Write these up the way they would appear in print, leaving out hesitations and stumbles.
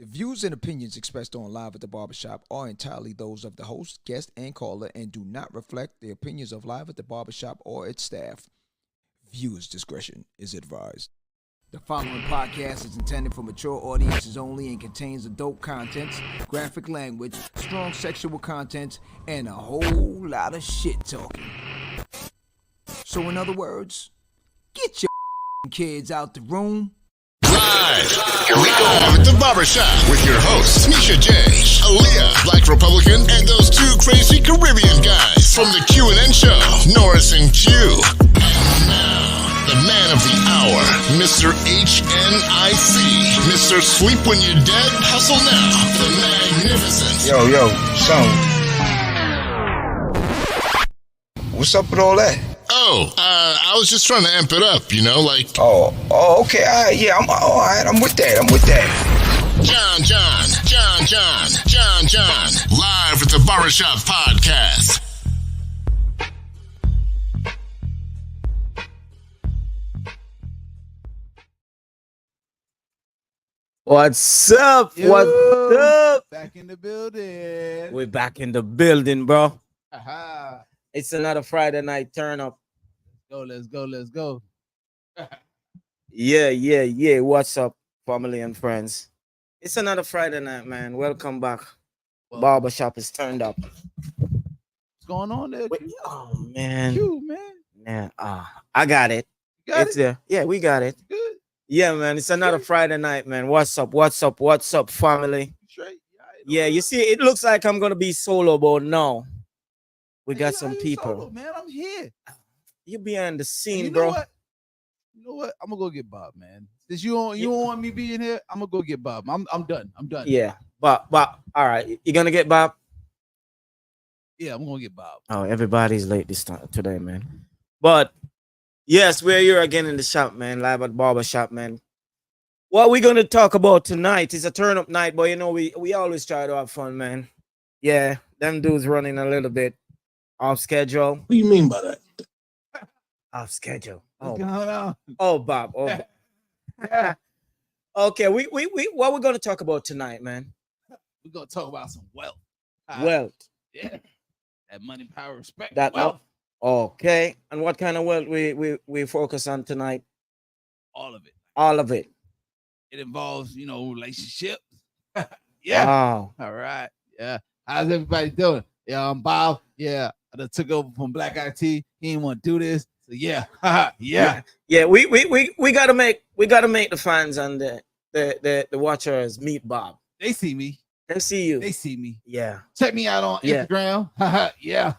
The views and opinions expressed on Live at the Barbershop are entirely those of the host, guest, and caller and do not reflect the opinions of Live at the Barbershop or its staff. Viewers' discretion is advised. The following podcast is intended for mature audiences only and contains adult contents, graphic language, strong sexual content, and a whole lot of shit talking. So in other words, get your kids out the room. Here we go at the barbershop with your hosts, Misha J, Aaliyah, Black Republican, and those two crazy Caribbean guys from the Q&N show, Norris and Q. And now, the man of the hour, Mr. HNIC, Mr. Sleep When You're Dead, Hustle Now, the magnificent. Yo, son. What's up with all that? I was just trying to amp it up, you know, like... Oh, okay, all right, yeah, I'm all right, I'm with that. John, live at the Barbershop Podcast. What's up? What's up? Back in the building. We're back in the building, bro. Aha. It's another Friday night turn up. Let's go. Yeah. What's up, family and friends? It's another Friday night, man. Welcome back. Well, Barbershop is turned up. what's going on there? Wait, oh man. You, man. I got it. You got It's it? there. Yeah, we got it. Good. Yeah, man. It's another Friday night, man. What's up, family? Straight. Yeah, you see, it looks like I'm gonna be solo, but no. We got some people. Solo, man, I'm here. You behind the scene, You know bro. what? You know what? I'm gonna go get Bob, man. Since you don't want me being here, I'm gonna go get Bob. I'm done. Yeah, but all right, you gonna get Bob? Yeah, I'm gonna get Bob. Oh, everybody's late this time today, man. But yes, we're here again in the shop, man. Live at Barbershop, man. What we're gonna talk about tonight is a turn-up night, but you know we always try to have fun, man. Yeah, them dudes running a little bit off schedule. What do you mean by that? Off schedule. What's going on? Oh, Bob. Oh. Yeah. Okay, we what we're gonna talk about tonight, man? We're gonna talk about some wealth. Wealth. Yeah. That money, power, respect. That wealth. Okay. And what kind of wealth we focus on tonight? All of it. All of it. It involves, relationships. Yeah. Wow. All right. Yeah. How's everybody doing? Yeah, I'm Bob. Yeah. I done took over from Black IT. He didn't want to do this. So yeah. Yeah. Yeah, we gotta make the fans and the watchers meet Bob. They see me. They see you. They see me. Yeah. Check me out on Yeah. Instagram. Yeah.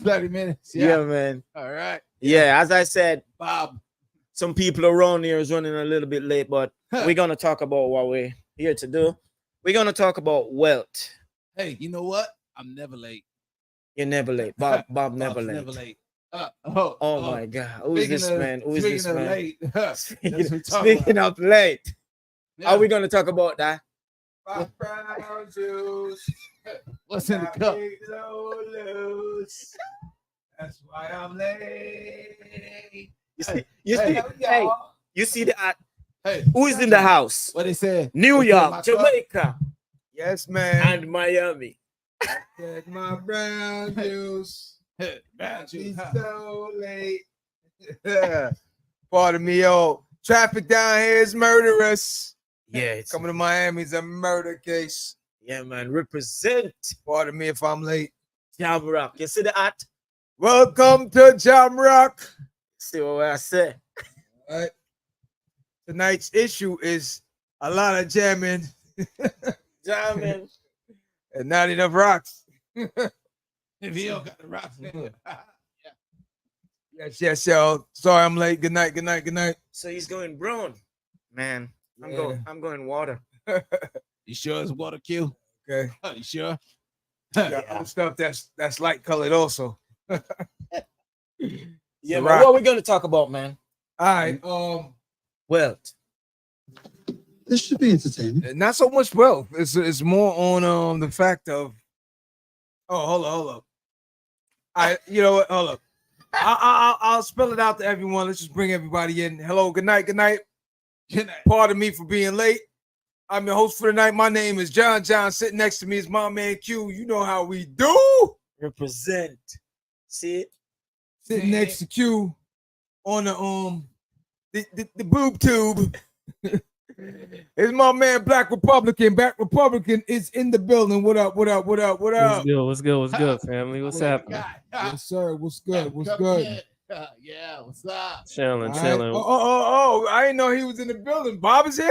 30 minutes. Yeah, Yeah. man. All right. Yeah, as I said, Bob. some people around here is running a little bit late, but we're gonna talk about what we're here to do. We're gonna talk about wealth. Hey, you know what? I'm never late. You're never late. Bob Bob's never late. Never late. Oh my God. Who is this man? Who is this man? Late, Speaking of late, are we gonna talk about that? brown juice? What's in the cup? That's why I'm late. You see the Hey, who is in the house? what they said? New What's in my York, cup? Jamaica, Yes, man. and Miami. Take my brown juice. Brown juice, It's huh? so late. Pardon me, yo. Traffic down here is murderous. Yeah, it's Coming to Miami's a murder case. yeah, man. Represent Pardon me if I'm late. Jam Rock. You see the hat? Welcome to Jam Rock. See what I say? All right. Tonight's issue is a lot of jamming Jamming. and not enough rocks. If he don't got the rocks in. Yes, yo. Sorry I'm late. Good night. So he's going brown, man. Yeah. I'm going water. You sure it's water kill? Okay. You sure? Got other stuff that's light colored also. Yeah, man. rock. What are we gonna talk about, man? All right. Wealth. This should be entertaining. Not so much wealth. It's more on the fact of. Oh, hold up. You know what? Hold up. I'll spell it out to everyone. Let's just bring everybody in. Hello, good night. Good night. Pardon me for being late. I'm your host for the night. My name is John. Sitting next to me is my man Q. You know how we do. Represent. See it? Sitting next to Q on the boob tube is my man Black Republican. Black Republican is in the building. What up? What up? What up? What up? What's good, family? What's happening? Yes, sir. What's good? What's good? Yeah, what's up? Chilling. Oh! I didn't know he was in the building. Bob is here.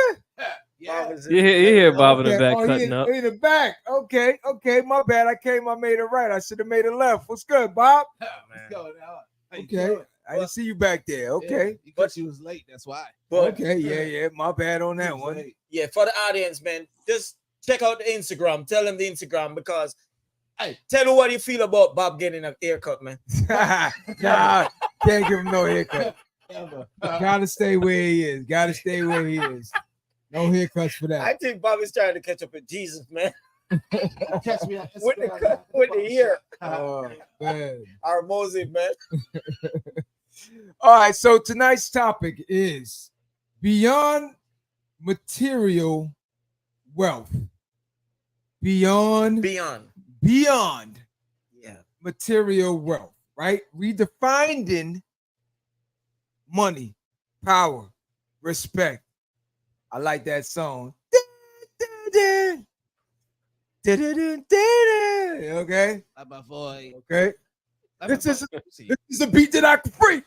Yeah. You hear Bob in the back he cutting up. in the back. Okay. My bad. I made it right. I should have made it left. What's good, Bob? What's going on? How you Okay. doing? I didn't see you back there. Okay. Yeah, because you was late. That's why. But Okay. Yeah. My bad on that one. yeah, for the audience, man, just check out the Instagram. Tell them the Instagram because hey, tell them what you feel about Bob getting a haircut, man. God, can't give him no haircut. Gotta stay where he is. No haircuts for that. I think Bob is trying to catch up with Jesus, man. Catch me with the ear. Oh, man. Our Moses, man. All right, so tonight's topic is beyond material wealth. Beyond Yeah. material wealth, right? Redefining money, power, respect. I like that song. Okay. My boy. Okay. This is a beat that I can free.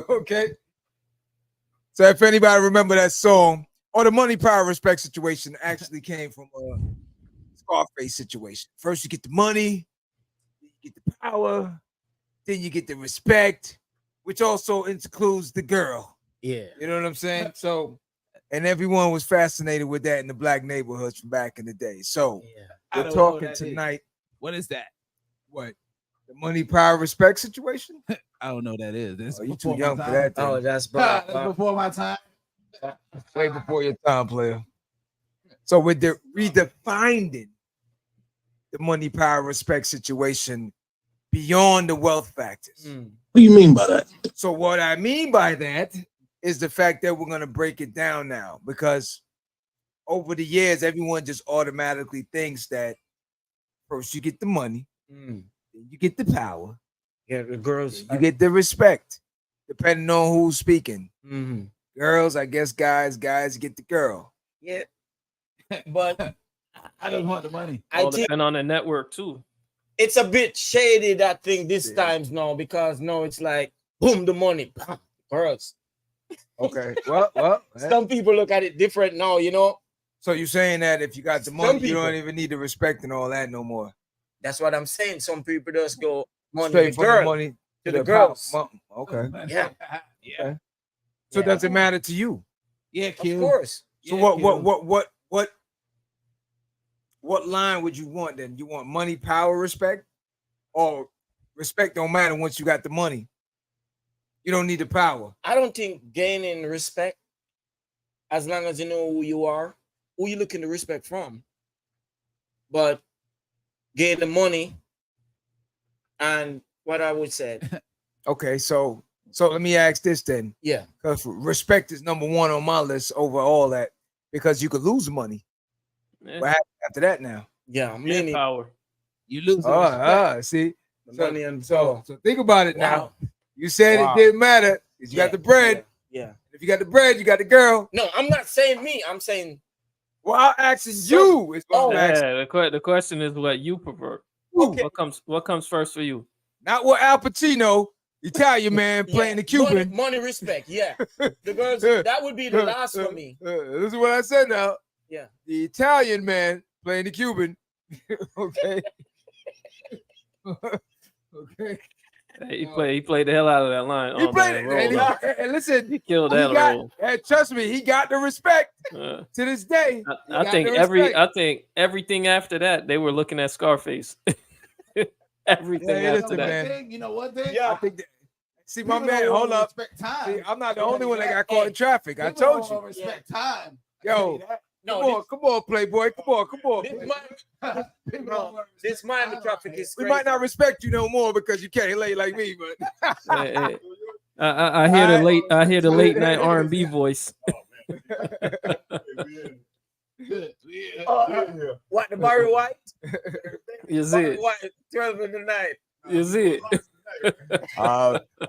Okay. So if anybody remember that song, or the money, power, respect situation actually came from a Scarface situation. First you get the money, then you get the power, then you get the respect, which also includes the girl. Yeah. You know what I'm saying? So, and everyone was fascinated with that in the black neighborhoods from back in the day. So Yeah. we're talking tonight. What is that? What? The money, power, respect situation? I don't know what that is. That's You too before young my for time. that. Oh, Thing. that's That's Bob. before my time. Way before your time, player. So with the redefining the money, power, respect situation beyond the wealth factors. What do you mean by that? So what I mean by that is the fact that we're going to break it down now, because over the years, everyone just automatically thinks that first you get the money, then you get the power, Yeah, the girls. you get the respect, depending on who's speaking. Mm-hmm. Girls, I guess guys get the girl. Yeah. But I just want the money. I All think depend on the network too. it's a bit shady, that thing this times now, because now it's like boom, the money, bam, girls. Okay. Well. Some people look at it different now, you know. So you're saying that if you got the money, you don't even need the respect and all that no more. That's what I'm saying. Some people just go money Straight to from girl, the money to the girls. Okay. Yeah. Yeah. So does it matter to you? Yeah, Of Q. course. So Yeah, what line would you want then? You want money, power, respect, or respect don't matter once you got the money? You don't need the power. I don't think gaining respect, as long as you know who you are, who you looking to respect from. But gain the money, and what I would say, Okay, so let me ask this then, yeah, because respect is number one on my list over all that, because you could lose money. Yeah. What happens after that now? yeah, And meaning power. You lose the respect. See, the so, money and power. so think about it now. Wow. You said Wow. it didn't matter. 'Cause you got the bread. Yeah. If you got the bread, you got the girl. No, I'm not saying me. I'm saying Well, I'm asking you. Is what I'm asking. Yeah, the question is what you prefer. okay. What comes first for you? Not what Al Pacino, Italian man, playing the Cuban. Money, respect. Yeah, the girls. That would be the last for me. This is what I said now. Yeah. The Italian man playing the Cuban. Okay. Okay. He played the hell out of that line. He Oh, played man, it. roll up. And listen, He killed he that got, role. trust me, he got the respect Uh, to this day. He I got think the respect. I think everything after that they were looking at Scarface. Everything Yeah, it is after the that. man. You know what thing? I think that, see, my People man, don't hold wanna up. Respect time. See, I'm not the only one that got caught in traffic. I People don't told you. wanna Respect time. Yo, No, come on, Playboy. Come on. this Miami traffic is We crazy. might not respect you no more because you can't lay like me, but Hey, hey. I hear the late night R&B voice. What the Barry White? You see Barry it. White, 12 in the night. You see it.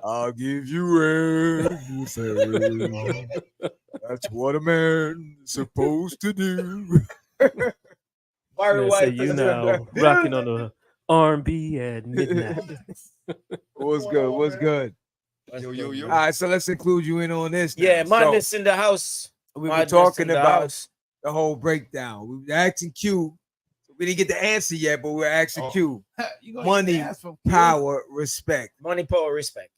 I'll give you everything. That's what a man is supposed to do. Barry Man say White. you now rocking on the R&B at midnight. What's good? What's good? Yo. All right, so let's include you in on this. Yeah, now. madness in the house. So we were Madness talking in the about house. the whole breakdown. We were asking Q. We didn't get the answer yet, but we're asking Q. You gonna Money, get asked from Q? power, respect. Money, power, respect.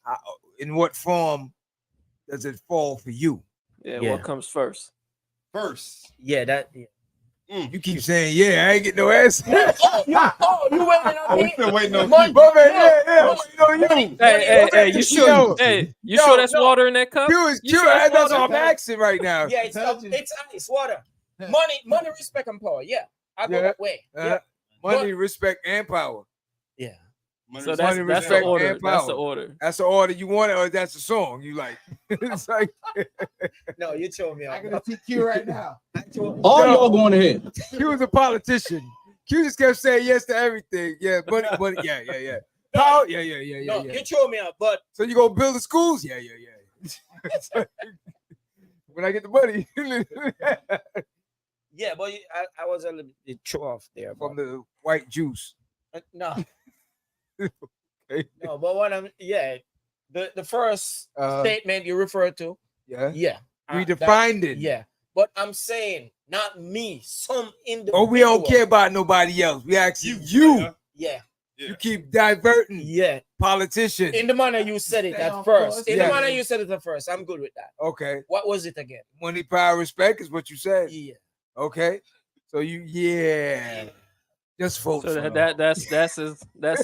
In what form does it fall for you? Yeah, Yeah. what comes first? First, Yeah, that. Yeah. You keep saying, yeah, I ain't get no answer. You waiting on me? still waiting on Money, you. My man, yeah, waiting on you. Hey, you Yo, sure? Hey, you sure that's water in that cup? Q is You Q. sure that's That's water? what I'm asking right now. Yeah, it's ice, water. Money, respect, and power. Yeah, I go Yeah. that way. Yeah, Money, respect, and power. yeah. Money, So respect, that's respect, the and order. That's power. the order. That's the order you want it, or that's the song you like. It's like No, you told me. I gotta see Q right now. All y'all going ahead. Q was a politician. Q just kept saying yes to everything. Yeah, money, yeah. Power, yeah. No, you told me out, but So you gonna build the schools? Yeah. It's like, when I get the money yeah, but I was a little bit throw off there. from But, the white juice. no, Okay. no, but what I'm the first statement you referred to, Yeah. yeah, Redefined it. yeah. But I'm saying not me, some individual. Oh, we don't care about nobody else. We asking you. Yeah, You keep diverting yeah. politicians. In the manner you said it Stay at on first. course. In Yeah. the manner you said it at first. I'm good with that. Okay. What was it again? Money, power, respect is what you said. Yeah. Okay. So just vote. So for that's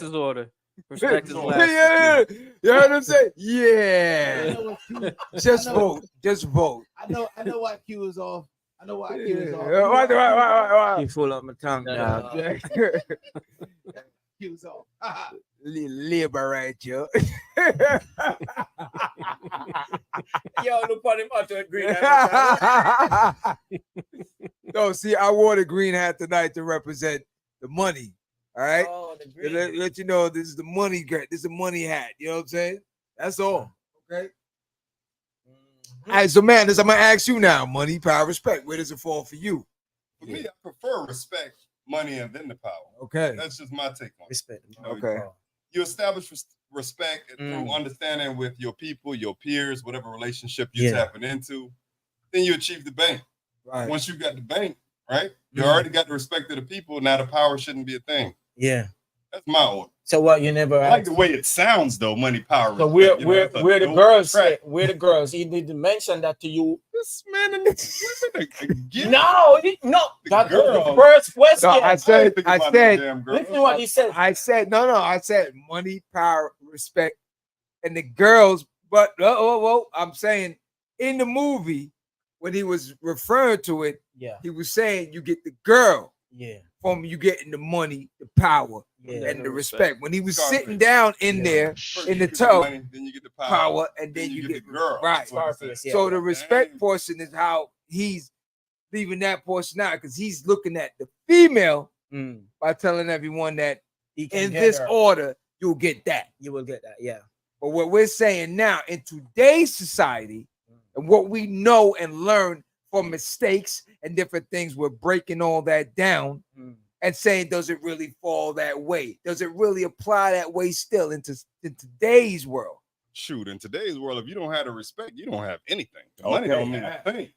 his order. Respect is last. yeah. You heard him say, I yeah. know what Q, Just I know- vote. Just vote. I know why Q is off. I know why Q is off. Why? You full of my tongue. No, dog. Q is off. Liberate you. Yo, look on him out to a green. No, see, I wore the green hat tonight to represent the money. All right. Oh, the To green. let you know this is the money. This is a money hat. You know what I'm saying? That's all. Okay. All right, so man, I'm gonna ask you now: money, power, respect. Where does it fall for you? For me, I prefer respect, money, and then the power. Okay. That's just my take on it. Respect. You know, Okay. You establish respect through understanding with your people, your peers, whatever relationship you're tapping into. Then you achieve the bank. Right. Once you got the bank, right? You already got the respect of the people. Now the power shouldn't be a thing. Yeah. That's my order. So what? You never. I like the way it sounds, though. Money, power. So respect, we're that's a the dope girls. track. We're the girls. He need to mention that to you. This man and this women again. No, that was girl. the first question. No, I said, Listen to what he said. I said, no, I said money, power, respect, and the girls. But I'm saying in the movie when he was referring to it, Yeah. he was saying you get the girl Yeah. from you getting the money, the power, Yeah. and the respect. When he was Scarface. sitting down in there First in you the get tub, money, then you get the power, and then you get the girl. right. That's what I said. Scarface, yeah. So the respect Dang. portion is how he's leaving that portion out because he's looking at the female by telling everyone that He can in get this her. order you'll get that. You will get that. Yeah. But what we're saying now in today's society and what we know and learn from mistakes and different things, we're breaking all that down and saying, does it really fall that way? Does it really apply that way still in today's world? Shoot, in today's world, if you don't have the respect, you don't have anything. Money Okay. don't mean a thing.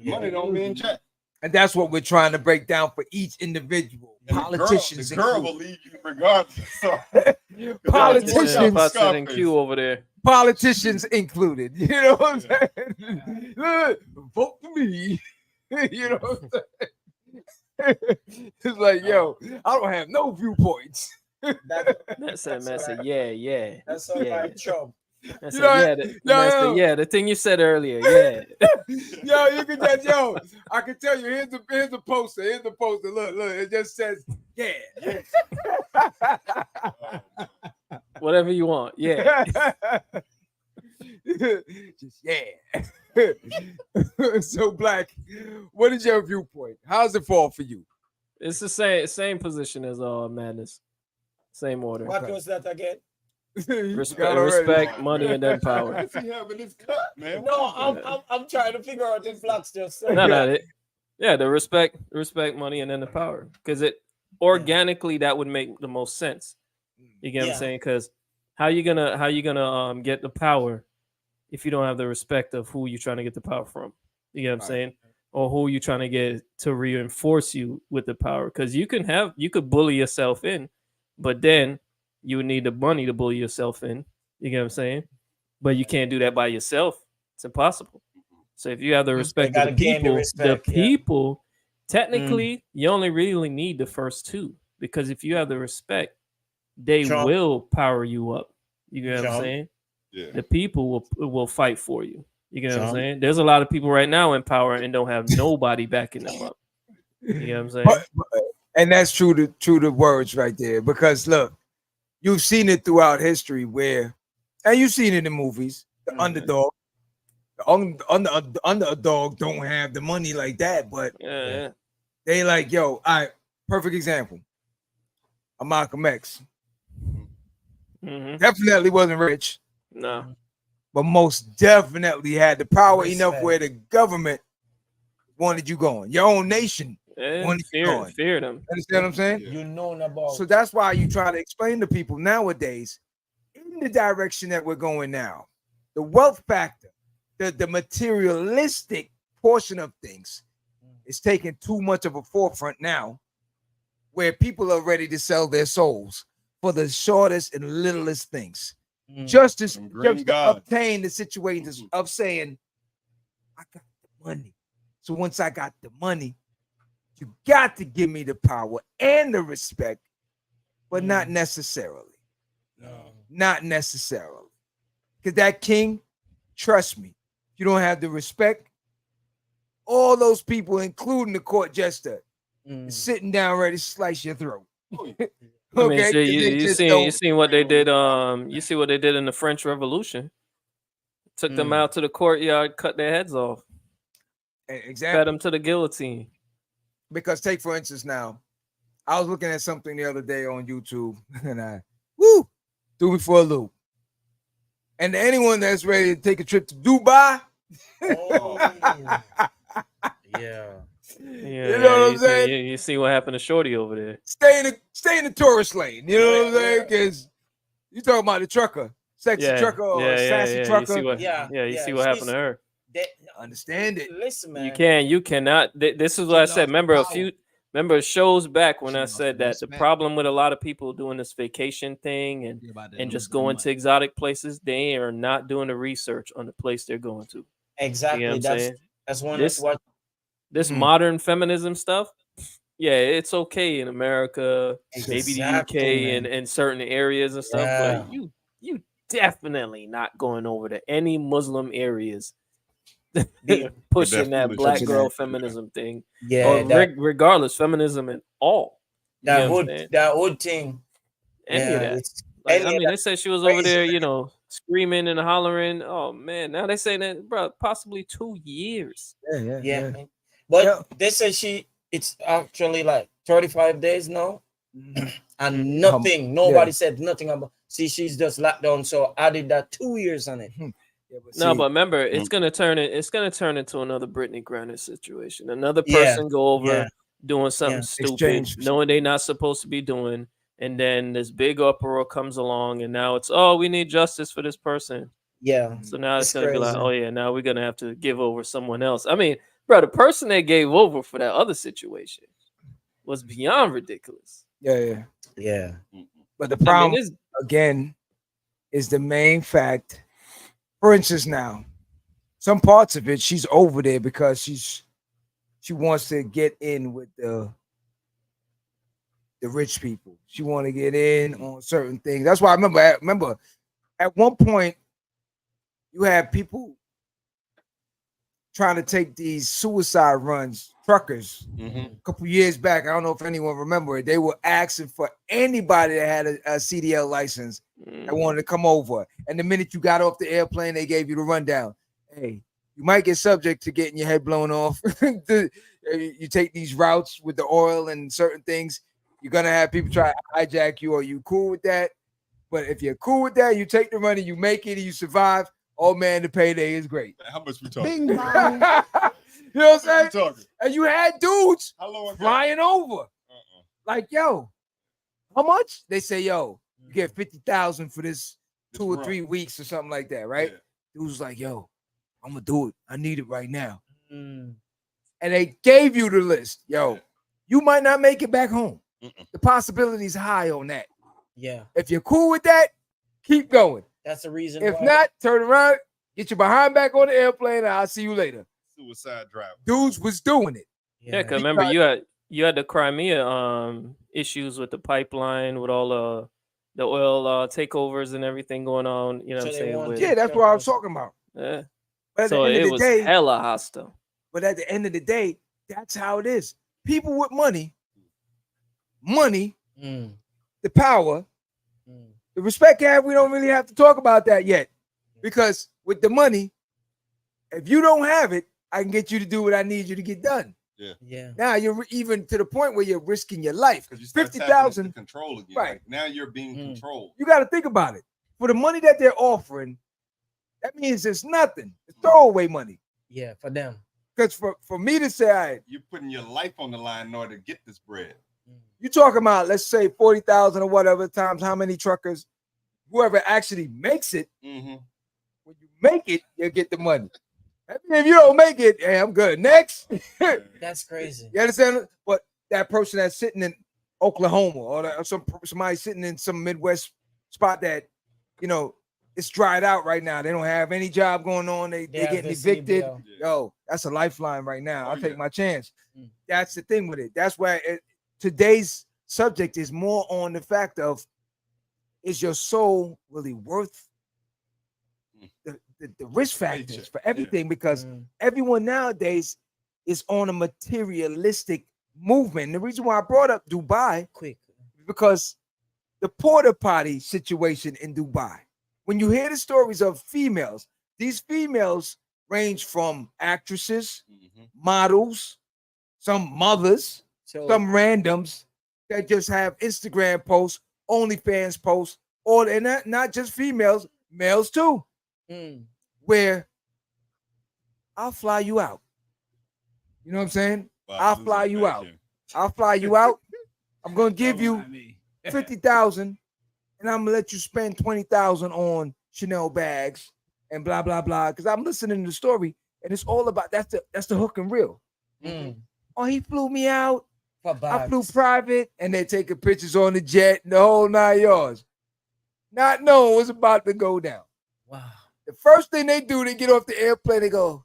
Money don't mean jack. And that's what we're trying to break down for each individual. And Politicians, the girl will leave you regardless. So, politicians, Busted and Q over there. politicians included. You know what I'm saying? Look, vote for me. You know what I'm saying? It's like, yo, I don't have no viewpoints. That said, man said, yeah. That's all Yeah. right, chum. I said, You know what? yeah, the thing you said earlier, yeah. Yo, you can just, I can tell you, here's the poster. Here's the poster. Look, it just says, yeah. Whatever you want, yeah. Just yeah. So Black, what is your viewpoint? How's it fall for you? It's the same position as madness. Same order. What was that again? Respect, money, and then power. What is he having this cut, man? No, I'm trying to figure out if Blacks just said. Yeah, the respect, money, and then the power. Because it organically that would make the most sense. You get what I'm saying? Because how you gonna get the power if you don't have the respect of who you're trying to get the power from? You get what I'm saying? Or who you trying to get to reinforce you with the power? Because you could bully yourself in, but then you would need the money to bully yourself in. You get what I'm saying? But you can't do that by yourself. It's impossible. So if you have the respect of the people, technically you only really need the first two, because if you have the respect, they will power you up. You get what I'm saying? Yeah. The people will fight for you. You get what I'm saying? There's a lot of people right now in power and don't have nobody backing them up. You get what I'm saying? And that's true to words right there. Because look, you've seen it throughout history and you've seen it in movies. The underdog, the underdog don't have the money like that, but they like, yo, all right, perfect example. A Malcolm X. Definitely wasn't rich. No. But most definitely had the power enough where the government wanted you going. Your own nation wanted you going. Feared them. Understand what I'm saying? You know about. So that's why you try to explain to people nowadays, in the direction that we're going now, the wealth factor, the materialistic portion of things is taking too much of a forefront now, where people are ready to sell their souls for the shortest and littlest things. Just to obtain the situations of saying, I got the money. So once I got the money, you got to give me the power and the respect, but not necessarily. No. Not necessarily. Because that king, trust me, you don't have the respect. All those people, including the court jester, is sitting down ready to slice your throat. I mean, you seen what they did. You see what they did in the French Revolution. Took them out to the courtyard, cut their heads off. Exactly. Fed them to the guillotine. Because take for instance now, I was looking at something the other day on YouTube, and I threw me for a loop. And anyone that's ready to take a trip to Dubai, you know what I'm saying? You see what happened to Shorty over there. Stay in the tourist lane. You know what I'm saying? Because you talking about the trucker, sexy trucker or sassy trucker. You see what happened to her. Understand it. Listen, man. You cannot. This is what I said. Remember shows back when I said that the problem with a lot of people doing this vacation thing and just going to exotic places, they are not doing the research on the place they're going to. Exactly. You know what I'm saying? That's one. This modern feminism stuff, it's okay in America, maybe the UK and certain areas and stuff, but you definitely not going over to any Muslim areas pushing that black girl feminism thing. Regardless, feminism and all. That hood thing. Any of that. They said she was over there, screaming and hollering. Oh man, now they say that, bro, possibly 2 years. Yeah. But they say it's actually like 35 days now, and nothing. Nobody said nothing about. See, she's just locked down, so added that 2 years on it. But remember, it's gonna turn into another Brittany Griner situation. Another person go over doing something stupid, knowing they're not supposed to be doing, and then this big uproar comes along, and now it's we need justice for this person. Yeah. So now it's gonna be like, now we're gonna have to give over someone else. I mean, bro, the person they gave over for that other situation was beyond ridiculous. Yeah. But the problem again is the main fact. For instance, now some parts of it, she's over there because she wants to get in with the rich people. She want to get in on certain things. That's why I remember at one point you had people trying to take these suicide runs, truckers, a couple years back. I don't know if anyone remember it. They were asking for anybody that had a CDL license that wanted to come over. And the minute you got off the airplane, they gave you the rundown. Hey, you might get subject to getting your head blown off. you take these routes with the oil and certain things, you're gonna have people try to hijack you. Are you cool with that? But if you're cool with that, you take the money, you make it, and you survive. Oh man, the payday is great. How much we talking? You know what I'm saying? Talking? And you had dudes How long? flying over, like, yo, how much? They say, yo, you get 50,000 for this 2 or 3 weeks or something like that, right? Yeah. Dude's like, yo, I'm gonna do it. I need it right now. And they gave you the list, yo. You might not make it back home. The possibility is high on that. Yeah. If you're cool with that, keep going. That's the reason. If not, turn around, get your behind back on the airplane, and I'll see you later. Suicide driver. Dudes was doing it. Yeah, because remember you had the Crimea issues with the pipeline, with all the oil takeovers and everything going on. You know what I'm saying? Yeah, that's what I was talking about. Yeah. But at So the end it of the was day, hella hostile. But at the end of the day, that's how it is. People with money, the power, the respect have, we don't really have to talk about that yet. Because with the money, if you don't have it, I can get you to do what I need you to get done. Yeah. Now you're even to the point where you're risking your life. 50,000 control again. Right. Like now you're being controlled. You got to think about it. For the money that they're offering, that means it's nothing. It's throwaway money. Yeah, for them. Because for me to say, all right, you're putting your life on the line in order to get this bread. You talking about, let's say 40,000 or whatever times how many truckers, whoever actually makes it, when you make it, you'll get the money. If you don't make it, hey, I'm good. Next. That's crazy. You understand? But that person that's sitting in Oklahoma or somebody sitting in some Midwest spot that, you know, it's dried out right now. They don't have any job going on. They're getting evicted. Yo, that's a lifeline right now. I'll take my chance. That's the thing with it. That's why today's subject is more on the fact of, is your soul really worth the risk factors for everything? Because everyone nowadays is on a materialistic movement. The reason why I brought up Dubai because the porta potty situation in Dubai. When you hear the stories of females, these females range from actresses, models, some mothers, some randoms that just have Instagram posts, OnlyFans posts, and not just females, males too. Where I'll fly you out. You know what I'm saying? I'll fly you out. I'll fly you out. I'm gonna give you 50,000, and I'm gonna let you spend 20,000 on Chanel bags and blah blah blah. Because I'm listening to the story, and it's all about that's the hook and reel. Oh, he flew me out. I flew private, and they're taking pictures on the jet, and the whole 9 yards, not knowing what's about to go down. Wow. The first thing they do, they get off the airplane, they go,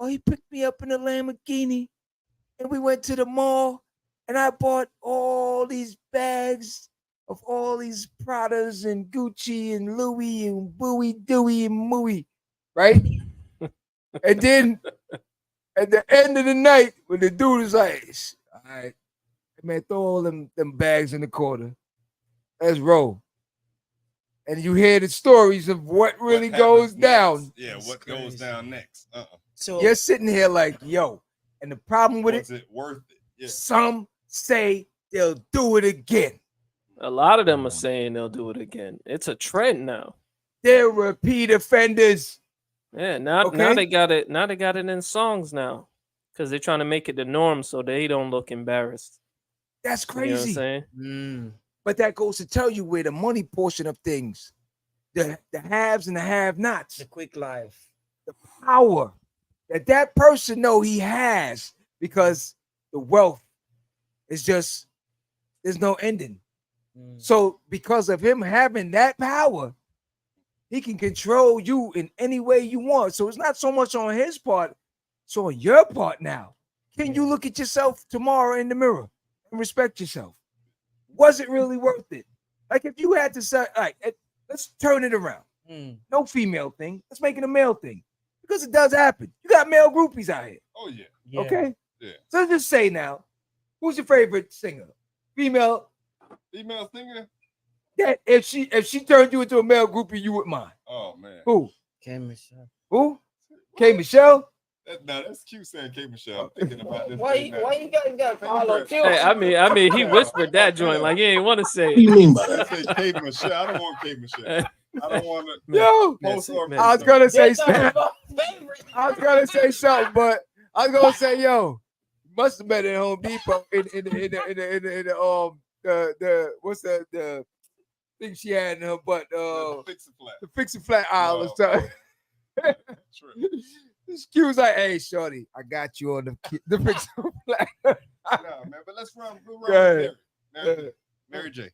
oh, he picked me up in a Lamborghini, and we went to the mall, and I bought all these bags of all these Pradas and Gucci and Louis and Bowie, Dewey and Mooey, right? And then at the end of the night, when the dude is like, all right, man, throw all them bags in the corner. Let's roll. And you hear the stories of what really goes down. Yeah, what goes down next. So you're sitting here like, yo, and the problem with is it worth it? Yeah. Some say they'll do it again. A lot of them are saying they'll do it again. It's a trend now. They're repeat offenders. Yeah, now they got it. Now they got it in songs now, because they're trying to make it the norm so they don't look embarrassed. That's crazy. You know what I'm saying? But that goes to tell you where the money portion of things, the haves and the have-nots, the quick life, the power that person know he has, because the wealth is just, there's no ending. So because of him having that power, he can control you in any way you want. So it's not so much on his part, it's on your part now. Can you look at yourself tomorrow in the mirror and respect yourself? Was it really worth it? Like if you had to say, all right, let's turn it around. No female thing. Let's make it a male thing. Because it does happen. You got male groupies out here. Oh, yeah. Okay? Yeah. So let's just say now, who's your favorite singer? Female singer? That if she turned you into a male groupie, you would mind. Oh, man. Who? K. Michelle. Who? K. Michelle? That's cute saying K Michelle. I'm thinking about this. Why you guys got follow Q? Hey, I mean, he whispered that joint like he ain't want to say What do you it. mean by I that? say K Michelle. I don't want K Michelle. I don't want to Yo, post or man. I was gonna say That's something. our favorite. I was gonna say something, but I was gonna say, yo, must have been at Home Depot in the what's the thing she had in her butt, fix it flat. the fix it flat aisle or Oh. something. True. This Q was like, hey, shorty, I got you on the fix it flat. No, man, but let's run Go ahead. with Mary J.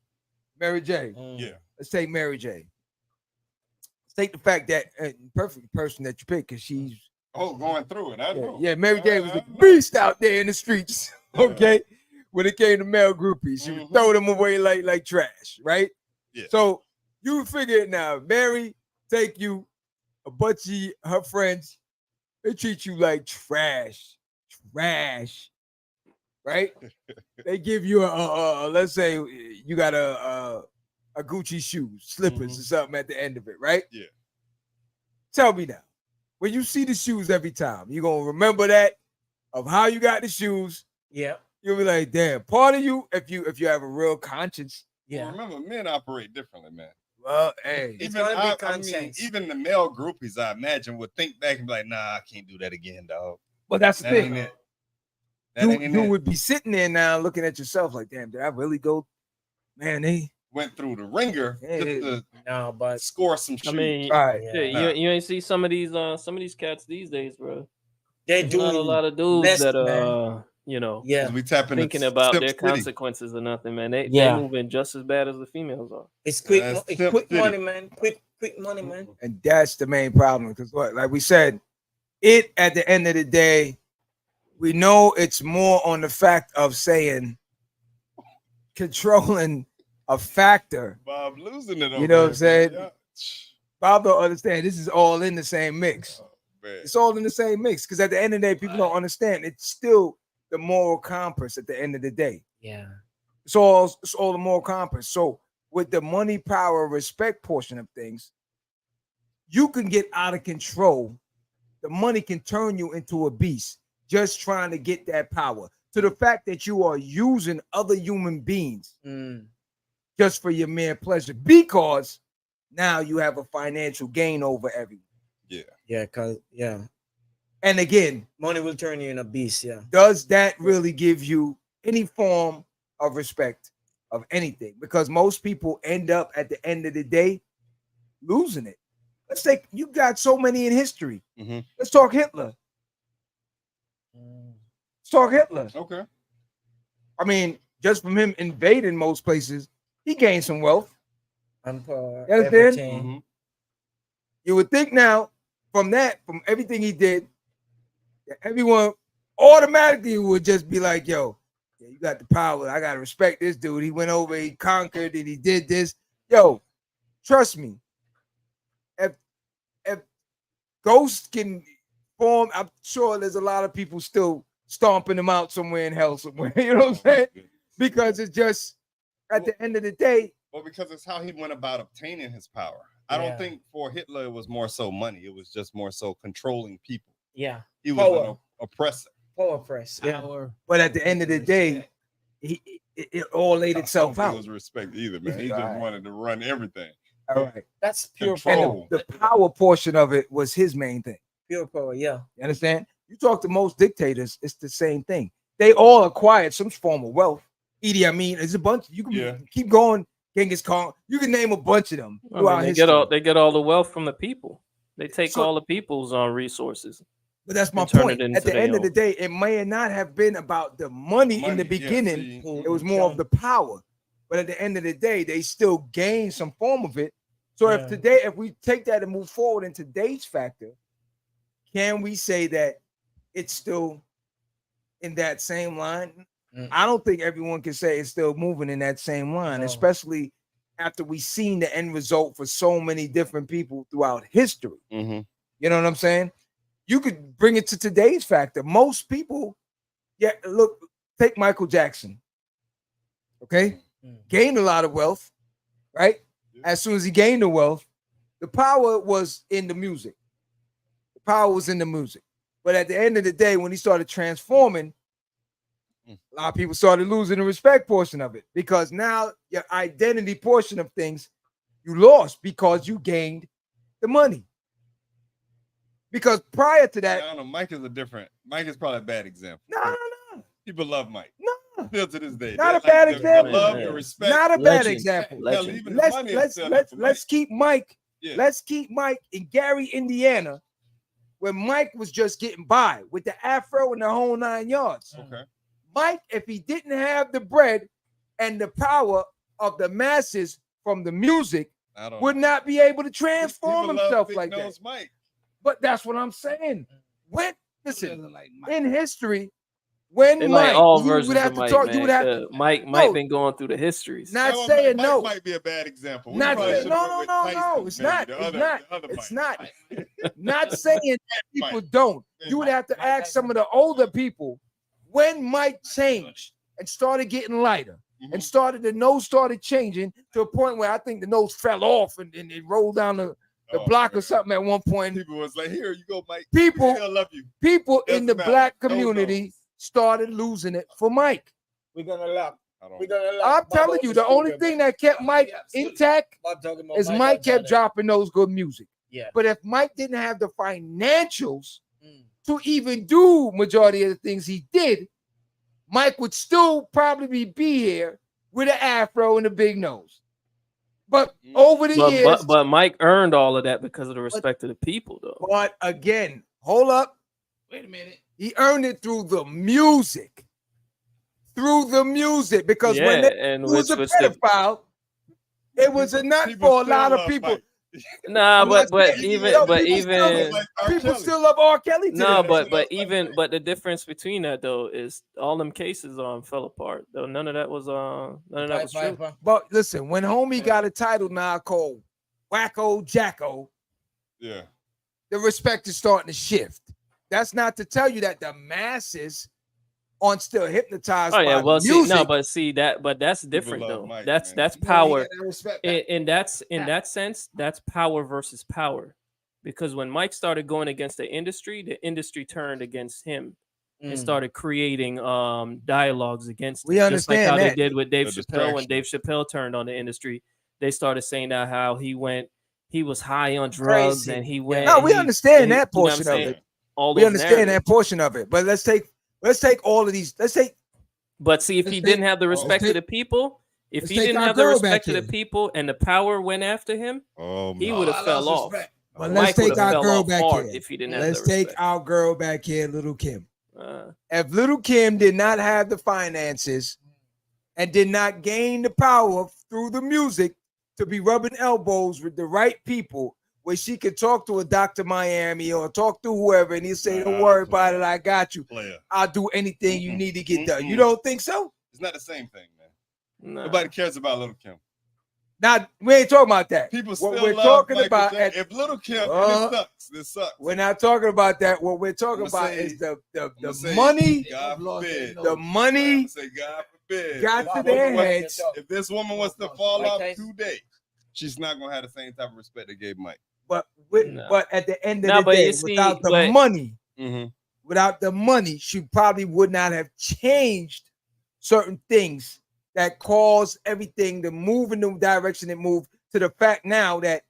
Mary J. Yeah. Let's take Mary J. Let's take the fact that perfect person that you picked because she's Going through it. I know. yeah, Mary J was a I know. beast out there in the streets. Okay, when it came to male groupies, she would throw them away like trash, right? Yeah. So you figure it now. Mary take you, a bunch of her friends, they treat you like trash, right? They give you a let's say you got a Gucci shoe, slippers or something at the end of it, right? Yeah. Tell me now, when you see the shoes every time, you gonna remember that of how you got the shoes. Yeah. You'll be like, damn. Part of you, if you have a real conscience. Yeah. Well, remember, men operate differently, man. Well, hey, It's Even gonna be I mean, conscience. even the male groupies, I imagine, would think back and be like, "Nah, I can't do that again, dog." but that's the That ain't thing. it. That ain't You it. would be sitting there now looking at yourself like, damn, did I really go? Man, they Went through the ringer just to No, but score some shoes. I mean, all right. yeah. shit, Nah. you ain't see some of these cats these days, bro. They're There's not a doing lot of dudes less, that man. you know, Yeah. 'Cause we tap into thinking about Tip their City. consequences or nothing, man. They Yeah. moving just as bad as the females are. It's quick, That's it's Tip quick City. money, man. Quick money, man. And that's the main problem. Because what, like we said, it at the end of the day, we know it's more on the fact of saying controlling a factor. Bob losing it. You know what I'm saying? Yeah. Bob don't understand. This is all in the same mix. Man. It's all in the same mix. Because at the end of the day, people don't understand. It's still the moral compass at the end of the day. Yeah. It's all the moral compass. So with the money, power, respect portion of things, you can get out of control. The money can turn you into a beast just trying to get that power. To the fact that you are using other human beings just for your mere pleasure, because now you have a financial gain over everyone. Yeah, cause And again, money will turn you in a beast. Yeah. does that really give you any form of respect of anything? Because most people end up at the end of the day losing it. Let's take, you got so many in history. Mhm. Let's talk Hitler. Let's talk Hitler. Okay. I mean, just from him invading most places, he gained some wealth. And You understand? Mhm. You would think now, from everything he did, that everyone automatically would just be like, yo, yeah, you got the power. I got to respect this dude. He went over, he conquered, and he did this. Yo, trust me. If ghosts can form, I'm sure there's a lot of people still stomping them out somewhere in hell somewhere. You know what I'm saying? Because it's just, at the end of the day. Well, because it's how he went about obtaining his power. I don't think for Hitler it was more so money. It was just more so controlling people. Yeah. He was an oppressor. Power press. Yeah. But at the end of the day, it all laid itself I don't out. think it was respect either, man. He just wanted to run everything. All right. That's pure Control. power. The power portion of it was his main thing. Pure power. Yeah. You understand? You talk to most dictators, it's the same thing. They all acquired some form of wealth. Idi Amin, there's a bunch. You can keep going. Genghis Khan. You can name a bunch of them. I mean, they get all the wealth from the people. They take all the people's resources. But that's my and turn point. it into At the their end of the own. day, it may not have been about the money in the beginning. It was more of the power. But at the end of the day, they still gain some form of it. So if we take that and move forward in today's factor, can we say that it's still in that same line? I don't think everyone can say it's still moving in that same line, especially after we've seen the end result for so many different people throughout history. Mm-hmm. You know what I'm saying? You could bring it to today's factor. Most people, look, take Michael Jackson. Okay? Gained a lot of wealth, right? As soon as he gained the wealth, the power was in the music. The power was in the music. But at the end of the day, when he started transforming, a lot of people started losing the respect portion of it, because now your identity portion of things you lost because you gained the money. Because prior to that, I don't know. Mike is probably a bad example. No. People love Mike. No. Still to this day. Not a bad example. Love, the respect. Not a bad example. Hell, even Let's the money is still for Mike. let's keep Mike. Yeah. Let's keep Mike in Gary, Indiana, where Mike was just getting by with the afro and the whole 9 yards. Okay. Mike, if he didn't have the bread and the power of the masses from the music, would not be able to transform himself like that. Mike. But that's what I'm saying. Listen, in history, when They Mike, like all you versions would have of to Mike, talk, man. you would have to. Mike No. been going through the histories. Not saying Mike no. might be a bad example. Not saying, no. It's not. It's not. Not saying that people don't. You would have to ask some of the older people when Mike changed and started getting lighter and the nose started changing to a point where I think the nose fell off and it rolled down the block or something at one point. People was like, "Here you go, Mike. People, I still love you." People in the Doesn't black matter. community started losing it for Mike. We're gonna laugh. I'm telling you, the only thing that kept Mike intact is Mike kept dropping those good music. Yeah. But if Mike didn't have the financials to even do majority of the things he did, Mike would still probably be here with an afro and a big nose. But over the years, but Mike earned all of that because of the respect of the people, though. But again, hold up. Wait a minute. He earned it through the music. Because when they was a pedophile, it was a nut for a lot of people. Mike. Nah, but even people still love R. Kelly. No, but the difference between that though is all them cases fell apart. Though none of that was true. But listen, when homie got a title now called Wacko Jacko, yeah, the respect is starting to shift. That's not to tell you that the masses aren't still hypnotized. Oh yeah, by music. But that's different though. Mike, that's man. power. In that sense, that's power versus power. Because when Mike started going against the industry turned against him and started creating dialogues against We him. understand just like how that. they did with Dave The Chappelle. When distraction. Dave Chappelle turned on the industry, they started saying that how he was high on drugs Crazy. and he went. No, we understand and he- that you know what I'm portion of saying? it. All We those understand that narratives. portion of it. But let's take all of these. Let's take But see, if he didn't have the respect of the people, if let's he take didn't our have the girl respect back of the in. people and the power went after him, Oh, he man. would have fell off. But Mike let's take would've our fell girl off back hard here. if he didn't have Let's the take respect. our girl back here, Little Kim. Uh, If Little Kim did not have the finances and did not gain the power through the music to be rubbing elbows with the right people, where she could talk to a Dr. Miami or talk to whoever, and he'll say, "Don't worry about it, I got you. Player. I'll do anything you need to get done." You Mm-mm. don't think so? It's not the same thing, man. nah. Nobody cares about Little Kim. Now we ain't talking about that. People What still we're love talking Michael about Jackson. If Little Kim, and it sucks. we're not talking about that. What we're talking I'ma about say- is the I'ma say, money. God forbid. The money I'ma say, God forbid. got If to this their woman was- heads. If this woman was to fall off today, she's not gonna have the same type of respect they gave Mike. But No. but at the end of No, the but day, you see, without the but- money, Mm-hmm. she probably would not have changed certain things that caused everything to move in the direction it moved, to the fact now that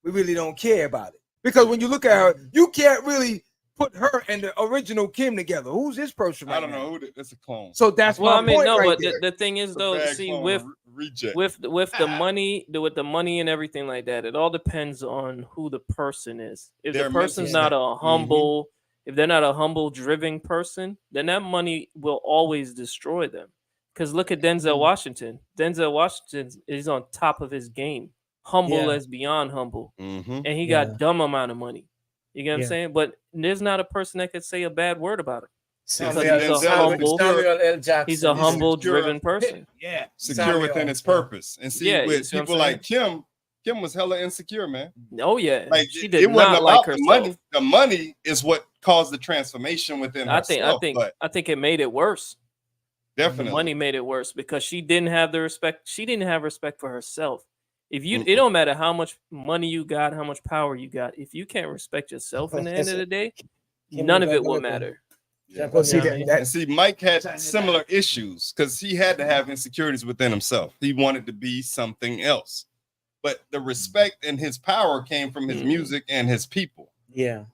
we really don't care about it. Because when you look at her, you can't really put her and the original Kim together. Who's this person right I don't now? know who. It's a clone. So that's well, my I mean, point no, right but there. the thing is It's a though, bad see, clone, with reject. with the money and everything like that, it all depends on who the person is. If Their the person's mental not a humble, if they're not a humble, driven person, then that money will always destroy them. Because look at Denzel Washington. Denzel Washington is on top of his game, humble Yeah. as beyond humble, Mm-hmm. and he Yeah. got dumb amount of money. You get what I'm Yeah. saying? But there's not a person that could say a bad word about him. Samuel, Because he's a Denzel- humble, Samuel L. Jackson. he's a is humble, secure. driven person. Yeah. Secure Samuel. within its purpose. And see, Yeah, you with see what I'm people like Kim was hella insecure, man. Oh yeah, Like she it did wasn't not about like the herself. money. The money is what caused the transformation within I herself. But I think it made it worse. definitely, Money made it worse because she didn't have the respect. She didn't have respect for herself. If you, Mm-mm. it don't matter how much money you got, how much power you got. If you can't respect yourself in the end of the day, none of it will matter. Well, see, And see, Mike had similar issues because he had to have insecurities within himself. He wanted to be something else, but the respect and his power came from his music and his people. Yeah.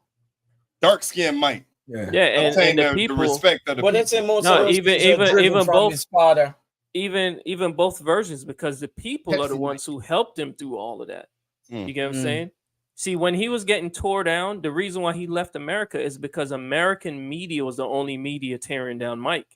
Dark skinned Mike. Yeah, and the people, the respect of the But people. it's most No, of those even- things are even- driven even from both- his father. even both versions, because the people are the Pepsi ones who helped him through all of that. Mm. You get what I'm Mm. saying? See, when he was getting tore down, the reason why he left America is because American media was the only media tearing down Mike.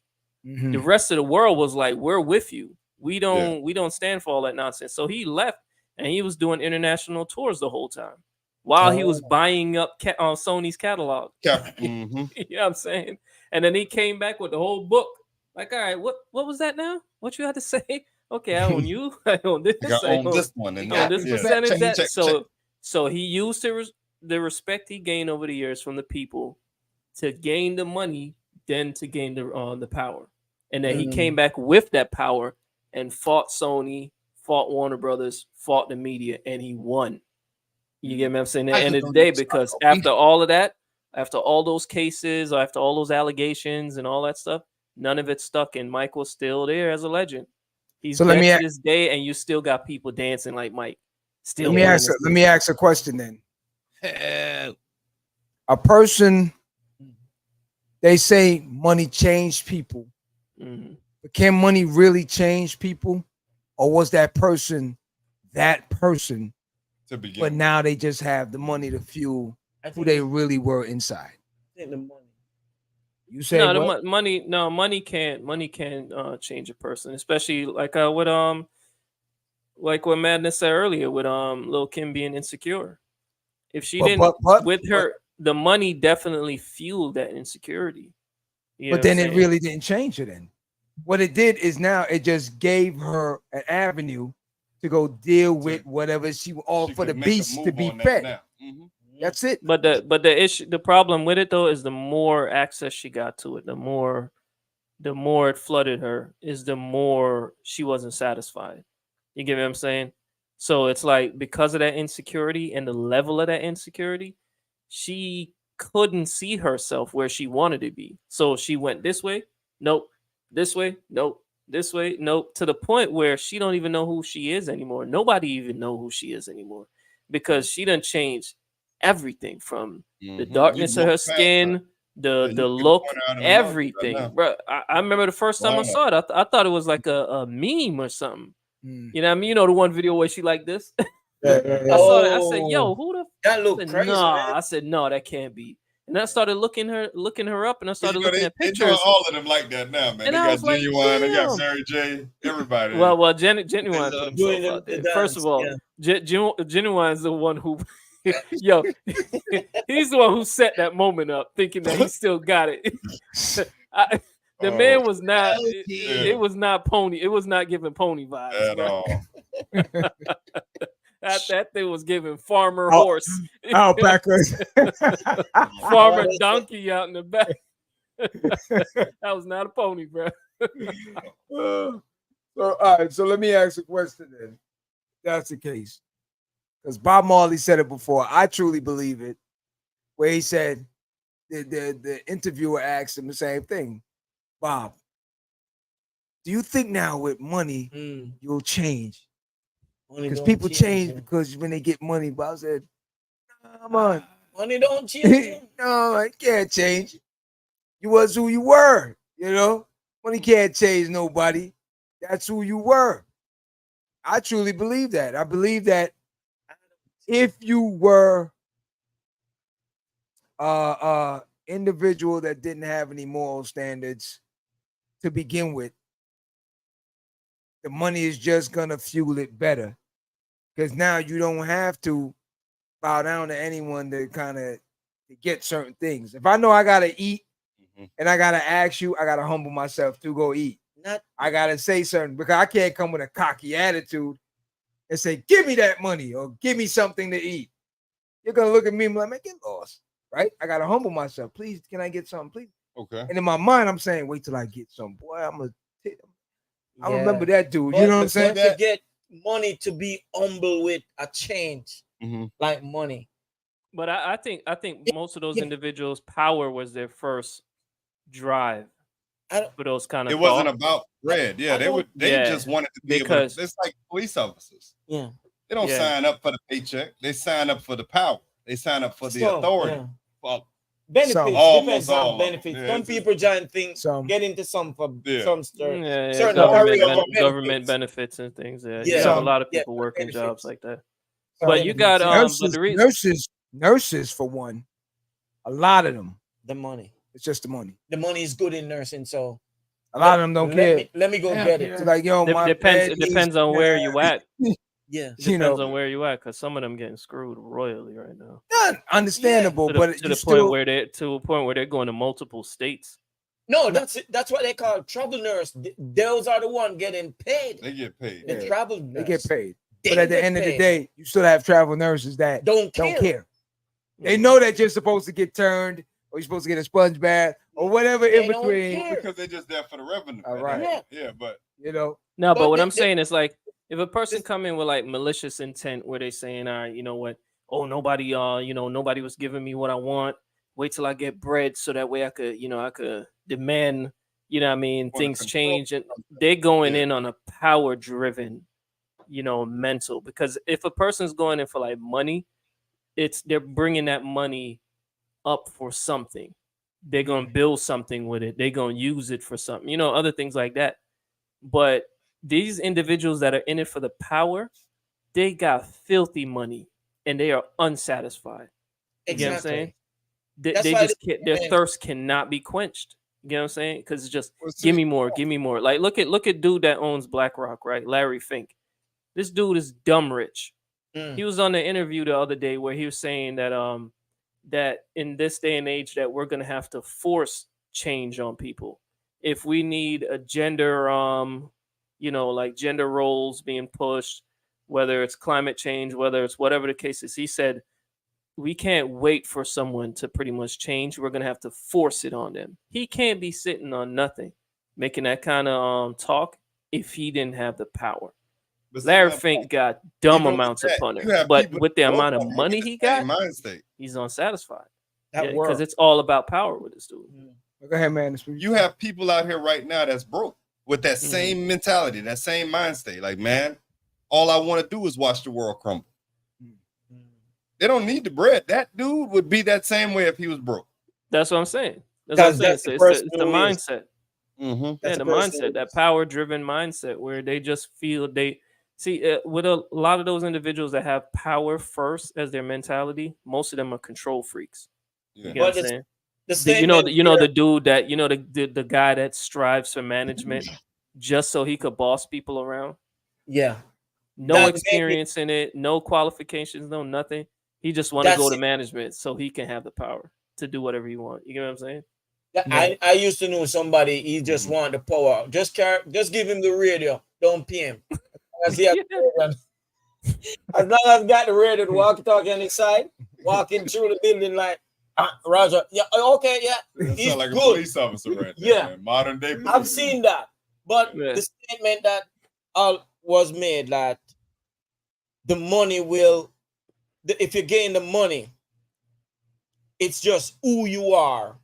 The rest of the world was like, "We're with you. We don't stand for all that nonsense." So he left, and he was doing international tours the whole time while he was buying up Sony's catalog. Mhm. You know what I'm saying? And then he came back with the whole book. Like, all right, what was that now? What you had to say? Okay, I own you. I own this. I own this one. And I own this yeah. percentage. Check, check, check. So he used the respect he gained over the years from the people to gain the money, then to gain the power. And then he came back with that power and fought Sony, fought Warner Brothers, fought the media, and he won. You get me? I'm saying at the end of the day, because after all of that, after all those cases, after all those allegations and all that stuff, none of it stuck, and Mike was still there as a legend. He's So dead to this day, and you still got people dancing like Mike. Still, let me ask a question then. A person, they say money changed people, but can money really change people, or was that person To begin. but now they just have the money to fuel who they really were inside? The money. You say no, what? money can't change a person, especially like what Madness said earlier with Lil Kim being insecure. If she the money definitely fueled that insecurity. You know But then what I'm it saying? really didn't change her then. What it did is now it just gave her an avenue to go deal with whatever she for the could make a beast to move be on that fed. now. Mhm. That's it. But the problem with it though is the more access she got to it, the more it flooded her, is the more she wasn't satisfied. You get what I'm saying? So it's like, because of that insecurity and the level of that insecurity, she couldn't see herself where she wanted to be. So she went this way, nope, this way, nope, this way, nope, to the point where she don't even know who she is anymore. Nobody even know who she is anymore, because she done changed everything from the darkness of her skin, the look, everything, bro. I remember the first time I saw it, I thought it was like a meme or something. You know what I mean? You know the one video where she like this? I saw that. I said, "Yo, who the that look said, crazy?" Nah, Man. I said, "No, that can't be." And I started looking her up, and I started looking at They pictures. doing all of them like that now, man. And They I got was like, Genuine, they got damn. Sarah J, everybody. Well, Genuine put doing himself out the there. First dance, of all, yeah. Genuine's the one who, yo, he's the one who set that moment up, thinking that he still got it. The man was not. It was not pony. It was not giving pony vibes at all. That thing was giving farmer horse, Alpacas. farmer donkey out in the back. That was not a pony, bro. So, all right. So let me ask a question then. That's the case, because Bob Marley said it before. I truly believe it. Where he said the interviewer asked him the same thing. Bob, do you think now with money you'll change? Because people change because when they get money. Bob said, "Come on, money don't change." No, I can't change. You was who you were. You know, money can't change nobody. That's who you were. I truly believe that. I believe that if you were individual that didn't have any moral standards to begin with, the money is just gonna fuel it better, because now you don't have to bow down to anyone to kind of get certain things. If I know I gotta eat and I gotta ask you, I gotta humble myself to go eat. I gotta say something, because I can't come with a cocky attitude and say, "Give me that money," or "Give me something to eat." You're gonna look at me and be like, "Man, get lost." Right? I gotta humble myself. "Please, can I get something, please?" Okay. And in my mind, I'm saying, "Wait till I get some." Boy, I remember that dude. You know what I'm saying? To get money to be humble with a change, like money. But I think most of those individuals, power was their first drive for those kind of It wasn't thoughts. about bread. Yeah, they just wanted to be able because to. It's like police officers. Yeah. They don't sign up for the paycheck. They sign up for the power. They sign up for the authority. Yeah. Well, Benefits depends on benefits. Yeah, some people join things, get into some for some certain government benefits and things. Yeah, you have a lot of people working jobs like that. But you got nurses for one. A lot of them. The money. It's just the money. The money is good in nursing, so a lot of them don't care. Let me go get it. It's like, yo, it depends on where you at. Yeah, it depends on where you at, because some of them getting screwed royally right now. Understandable, but to the point where they're going to multiple states. No, that's what they call travel nurse. Those are the one getting paid. They get paid. The travel nurse. They get paid. But at the end of the day, you still have travel nurses that don't care. They know that you're supposed to get turned, or you're supposed to get a sponge bath, or whatever in between. Because they're just there for the revenue. All right. Yeah, but No, but what I'm saying is, like, if a person come in with like malicious intent, where they saying, all right, you know what? Oh, nobody was giving me what I want. Wait till I get bread, so that way I could demand, things change. And they're going in on a power driven, mental. Because if a person's going in for like money, they're bringing that money up for something. They're going to build something with it. They're going to use it for something, other things like that. But these individuals that are in it for the power, they got filthy money and they are unsatisfied. You get what I'm saying? They just can't, their thirst cannot be quenched. You get what I'm saying? Because it's just give me more. Like look at dude that owns BlackRock, right? Larry Fink. This dude is dumb rich. He was on the interview the other day where he was saying that that in this day and age that we're gonna have to force change on people. If we need a gender like gender roles being pushed, whether it's climate change, whether it's whatever the case is, he said we can't wait for someone to pretty much change. We're gonna have to force it on them. He can't be sitting on nothing, making that kind of talk if he didn't have the power. Larry Fink got dumb amounts upon him, but with the amount of money he got, he's unsatisfied. Because it's all about power with this dude. Go ahead, man. You have people out here right now that's broke with that same mentality, that same mind state. Like, man, all I want to do is watch the world crumble. They don't need the bread. That dude would be that same way if he was broke. That's what I'm saying. It's the mindset. Mm-hmm. The mindset, that power-driven mindset, where they just feel with a lot of those individuals that have power first as their mentality, most of them are control freaks. Yeah. You know what I'm saying? The dude that the guy that strives for management just so he could boss people around. Yeah. No experience in it, no qualifications, no nothing. He just want to go to management so he can have the power to do whatever he wants. You know what I'm saying? I used to know somebody. He just wanted the power. Just give him the radio. Don't pay him. As long as got the radio, the walkie-talkie on his side, walking through the building like, Roger, yeah, okay, yeah. He's like good. A police officer, right there, yeah, man. Modern day. I've seen that, but the statement that was made that the money if you gain the money, it's just who you are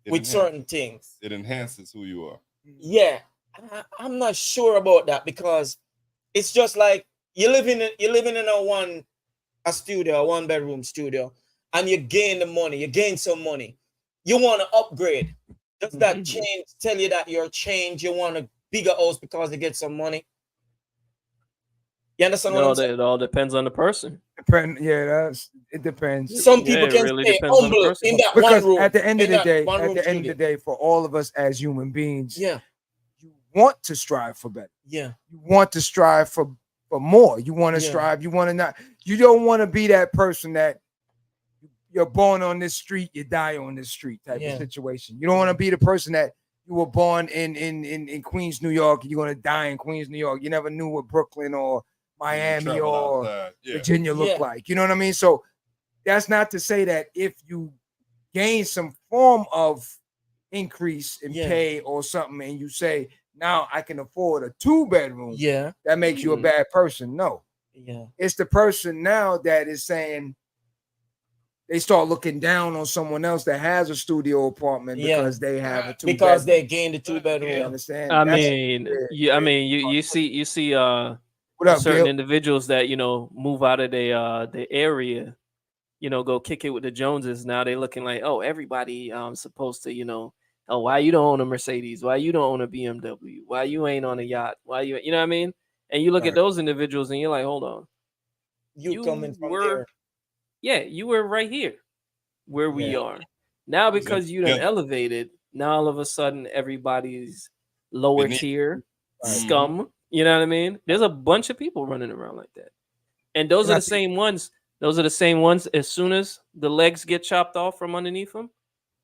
with certain things. It enhances who you are. Yeah, I'm not sure about that, because it's just like you're living in a one-bedroom studio, and you gain the money, you gain some money. You want to upgrade. Does that change tell you that you're changed? You want a bigger house because you get some money? You understand what I'm saying? It all depends on the person. It depends. Some people can stay humble in that one room. At the end of the day, for all of us as human beings, you want to strive for better. Yeah. You want to strive for more. You want to strive. You want to not. You don't want to be that person that you're born on this street, you die on this street type of situation. You don't want to be the person that you were born in Queens, New York, and you're going to die in Queens, New York. You never knew what Brooklyn or Miami or Virginia looked like. You know what I mean? So that's not to say that if you gain some form of increase in pay or something, and you say, now I can afford a 2-bedroom, that makes you a bad person. No. Yeah. It's the person now that is saying, they start looking down on someone else that has a studio apartment because they have a because two-bedroom. they gained the 2-bedroom. You understand? I That's mean, where- you see what up, certain Gil? individuals that move out of the area, go kick it with the Joneses. Now they looking like, oh, everybody supposed to, oh, why you don't own a Mercedes? Why you don't own a BMW? Why you ain't on a yacht? Why you know what I mean? And you look at those individuals and you're like, hold on, You coming from there? Yeah, you were right here where we are now because you done elevated. Now all of a sudden everybody's lower tier scum. You know what I mean? There's a bunch of people running around like that, and those are the same ones. Those are the same ones. As soon as the legs get chopped off from underneath them,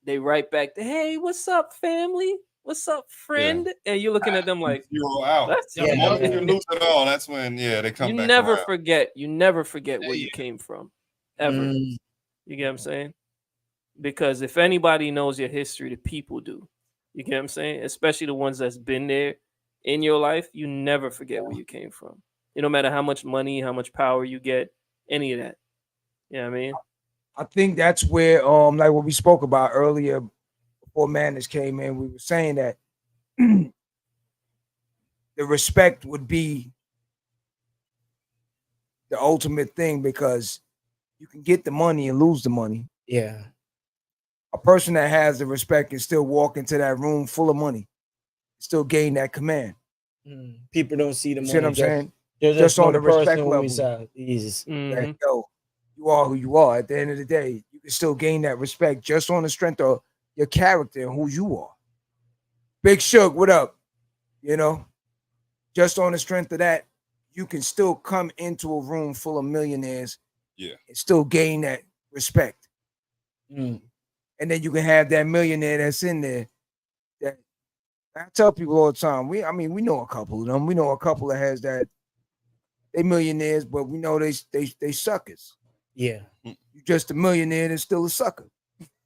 they right back to, hey, what's up, family? What's up, friend? And you're looking at them like, you're out. That's The moment you lose it all, that's when they come you back. never around. forget. You never forget where you came from, ever. You get what I'm saying? Because if anybody knows your history, the people do. You get what I'm saying? Especially the ones that's been there in your life. You never forget where you came from. No matter how much money, how much power you get, any of that. You know what I mean? I think that's where like what we spoke about earlier before Madness came in, we were saying that the respect would be the ultimate thing because you can get the money and lose the money. Yeah. A person that has the respect can still walk into that room full of money, still gain that command. People don't see the money. See what I'm saying? They're just on the respect level. Jesus. That, yo, you are who you are. At the end of the day, you can still gain that respect just on the strength of your character and who you are. Big Shug, what up? Just on the strength of that, you can still come into a room full of millionaires and still gain that respect. And then you can have that millionaire that's in there. That I tell people all the time. We know a couple of them. We know a couple that has that. They millionaires, but we know they suckers. Yeah, you just a millionaire and still a sucker.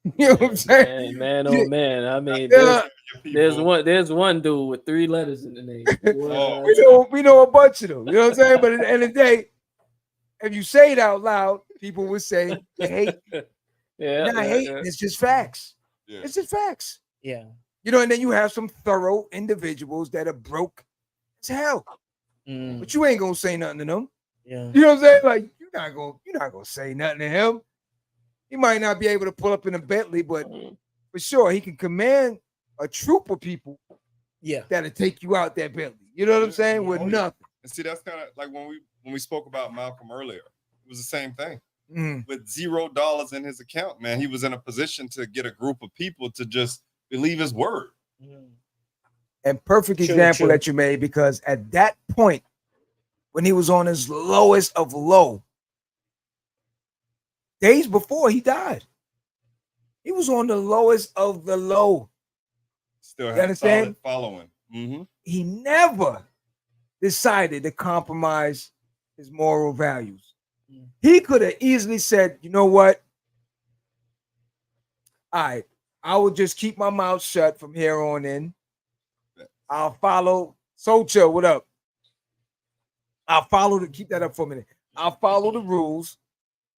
You know what I'm saying? Man, oh man. I mean, there's one dude with 3 letters in the name. we know a bunch of them. You know what I'm saying? But at the end of the day, if you say it out loud, people would say they hate. Not hating, it's just facts. It's just facts. Yeah. And then you have some thorough individuals that are broke as hell. But you ain't gonna say nothing to them. Yeah. You know what I'm saying? Like you're not gonna say nothing to him. He might not be able to pull up in a Bentley, but for sure he can command a troop of people. Yeah. That'll take you out that Bentley. You know what I'm saying? With nothing. And see, that's kind of like when we spoke about Malcolm earlier. It was the same thing. With $0 in his account, man, he was in a position to get a group of people to just believe his word. And perfect example that you made, because at that point, when he was on his lowest of low, days before he died, he was on the lowest of the low. Still had a solid following. He never decided to compromise his moral values. He could have easily said, you know what? All right, I will just keep my mouth shut from here on in. I'll follow Socha. What up? I'll follow keep that up for a minute. I'll follow the rules.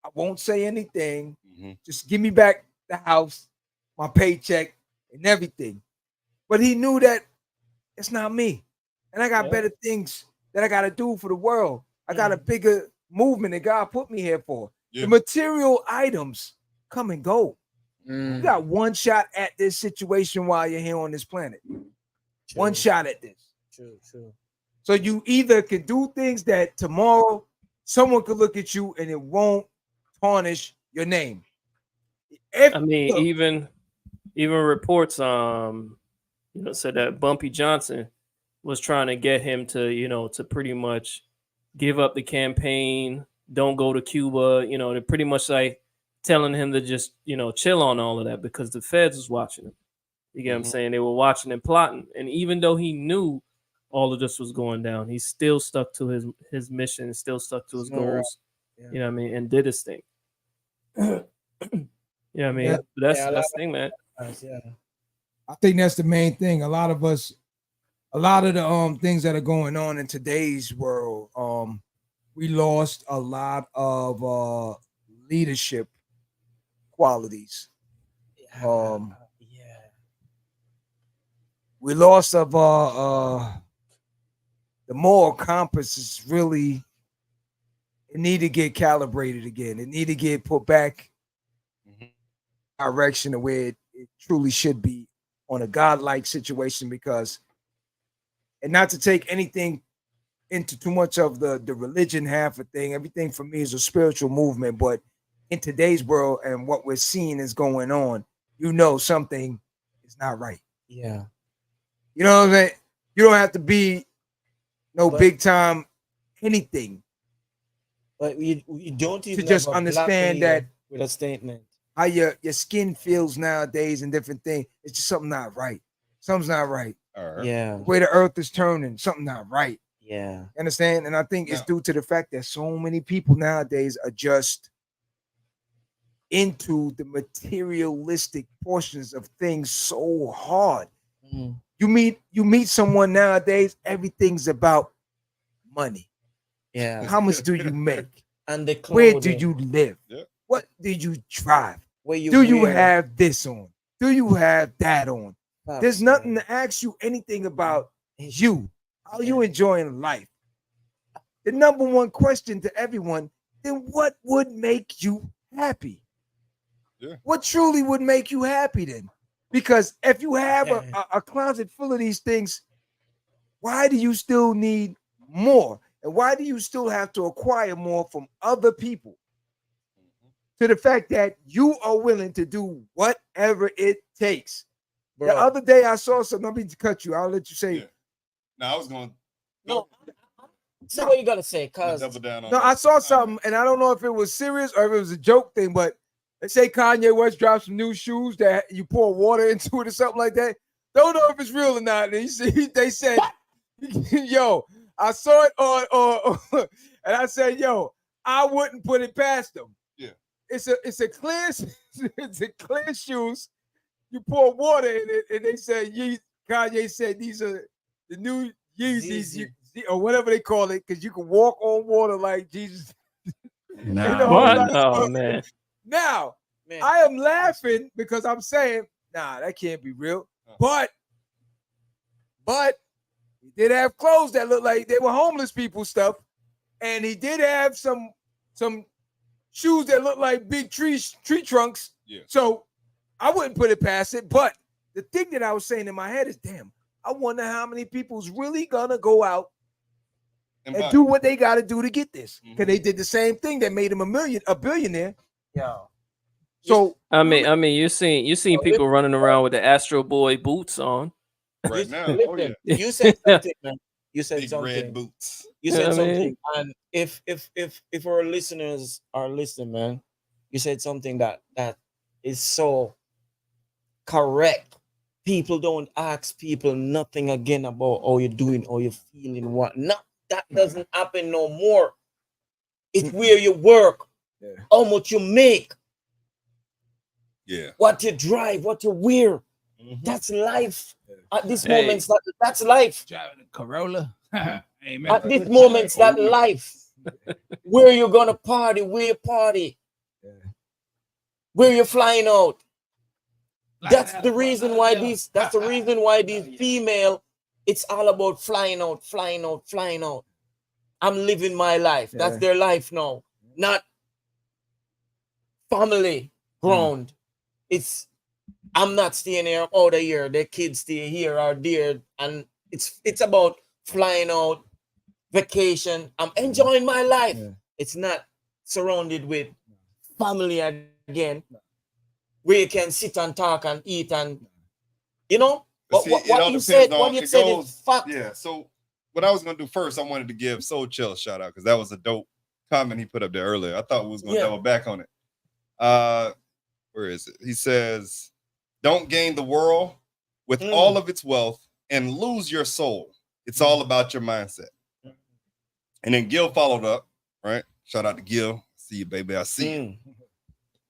I won't say anything. Just give me back the house, my paycheck, and everything. But he knew that it's not me. And I got better things that I got to do for the world. I got a bigger movement that God put me here for. The material items come and go. You got one shot at this situation while you're here on this planet. One shot at this. True. So you either can do things that tomorrow someone could look at you and it won't tarnish your name. Even reports said that Bumpy Johnson was trying to get him to to pretty much give up the campaign, don't go to Cuba, they're pretty much like telling him to just chill on all of that because the feds was watching him. You get what I'm saying? They were watching and plotting. And even though he knew all of this was going down, he still stuck to his mission, still stuck to his goals. You know what I mean? And did his thing. You know what I mean? That's the thing, man. I think that's the main thing. A lot of the things that are going on in today's world, we lost a lot of leadership qualities. Yeah. We lost of the moral compass is really, it need to get calibrated again. It need to get put back direction to where it truly should be on a godlike situation, because, and not to take anything into too much of the religion half of thing, everything for me is a spiritual movement, but in today's world and what we're seeing is going on, something is not right. Yeah. You know what I'm saying? You don't have to be big time anything, but you don't even to just have a understand black that with a statement. How your skin feels nowadays and different things. It's just something not right. Something's not right. Yeah. The way the earth is turning, something not right. Yeah. Understand? And I think it's due to the fact that so many people nowadays are just into the materialistic portions of things so hard. You meet someone nowadays, everything's about money. Yeah. How much do you make? And the where clothing. do you live? Yeah. What do you drive? Where you do you wear. have this on? Do you have that on? Pops, There's nothing to ask you anything about you. How you enjoying life? The number one question to everyone, then what would make you happy? Yeah. What truly would make you happy then? Because if you have a closet full of these things, why do you still need more? And why do you still have to acquire more from other people? To the fact that you are willing to do whatever it takes. Bro. The other day I saw something. Let me cut you. I'll let you say. Yeah. No, I was going. No. Say what you gotta say, cause double down on No, I saw something, and I don't know if it was serious or if it was a joke thing, but they say Kanye West dropped some new shoes that you pour water into it or something like that. Don't know if it's real or not. They said, yo, I saw it on and I said, yo, I wouldn't put it past them. Yeah. It's a clear shoes. You pour water in it, and they said, Kanye said these are the new Yeezys, or whatever they call it, because you can walk on water like Jesus. What? Oh, man. Now, I am laughing because I'm saying, nah, that can't be real. But he did have clothes that looked like they were homeless people stuff, and he did have some shoes that looked like big tree trunks. Yeah. So I wouldn't put it past it. But the thing that I was saying in my head is, damn, I wonder how many people's really gonna go out and do what they got to do to get this, because they did the same thing that made him a billionaire. Yeah. So I mean, you seen people running around with the Astro Boy boots on right now. Oh, yeah. You said something, man. You said Big something. red boots. You said I something, mean, and if our listeners are listening, man, you said something that is so correct. People don't ask people nothing again about how you're doing, how you're feeling, what. No, that doesn't happen no more. It's where you work, how much you make, what you drive, what you wear. That's life. At this moment, that's life. Driving a Corolla. Amen. At this moment, that life. Where you gonna party? Where you party? Where you flying out? That's the reason why these. That's the reason why these female. It's all about flying out, flying out, flying out. I'm living my life. That's their life now. Not family ground. It's I'm not staying here. I'm out of here. Their kids stay here or there, and it's about flying out, vacation. I'm enjoying my life. It's not surrounded with family again, where you can sit and talk and eat and But see, what you said is fact. Yeah. So what I was gonna do first, I wanted to give Soul Chill a shout out because that was a dope comment he put up there earlier. I thought we was gonna double back on it. Where is it? He says, "Don't gain the world with all of its wealth and lose your soul. It's all about your mindset." And then Gil followed up, right? Shout out to Gil. See you, baby. I see you.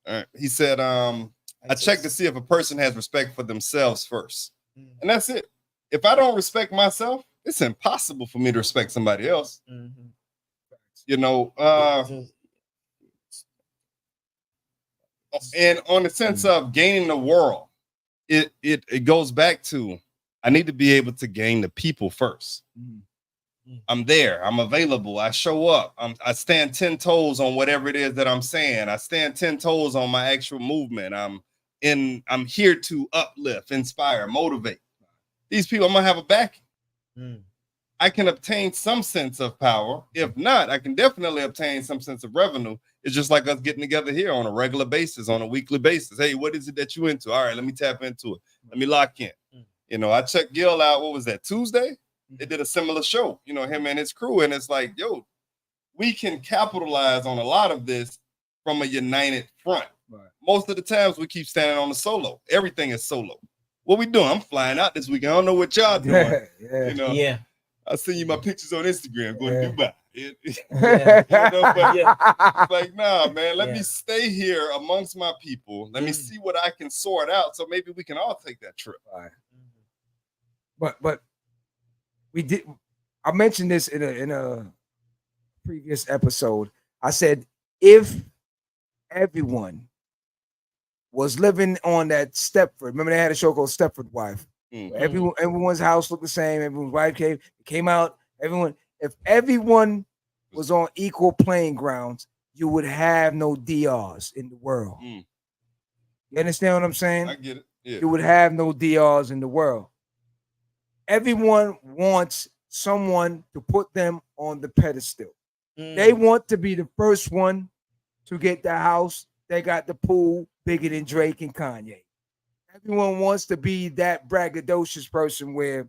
All right. He said, I check to see if a person has respect for themselves first. And that's it. If I don't respect myself, it's impossible for me to respect somebody else. And on the sense of gaining the world, it goes back to I need to be able to gain the people first. I'm there. I'm available. I show up. I stand 10 toes on whatever it is that I'm saying. I stand 10 toes on my actual movement. I'm here to uplift, inspire, motivate. These people, I'm gonna have a backing. I can obtain some sense of power. If not, I can definitely obtain some sense of revenue. It's just like us getting together here on a regular basis, on a weekly basis. Hey, what is it that you into? All right, let me tap into it. Let me lock in. You know, I checked Gil out. What was that, Tuesday? They did a similar show, you know, him and his crew. And it's like, yo, we can capitalize on a lot of this from a united front. Right. Most of the times we keep standing on the solo. Everything is solo. What we doing? I'm flying out this week. I don't know what y'all doing. You know, I send you my pictures on Instagram going to Dubai. It's like, nah, man, let me stay here amongst my people. Let me see what I can sort out. So maybe we can all take that trip. Right. But we did. I mentioned this in a previous episode. I said if everyone was living on that Stepford, remember they had a show called Stepford Wife. Everyone's house looked the same. Everyone's wife came out. If everyone was on equal playing grounds, you would have no DRs in the world. You understand what I'm saying? I get it. Yeah. You would have no DRs in the world. Everyone wants someone to put them on the pedestal. They want to be the first one to get the house. They got the pool bigger than Drake and Kanye. Everyone wants to be that braggadocious person where,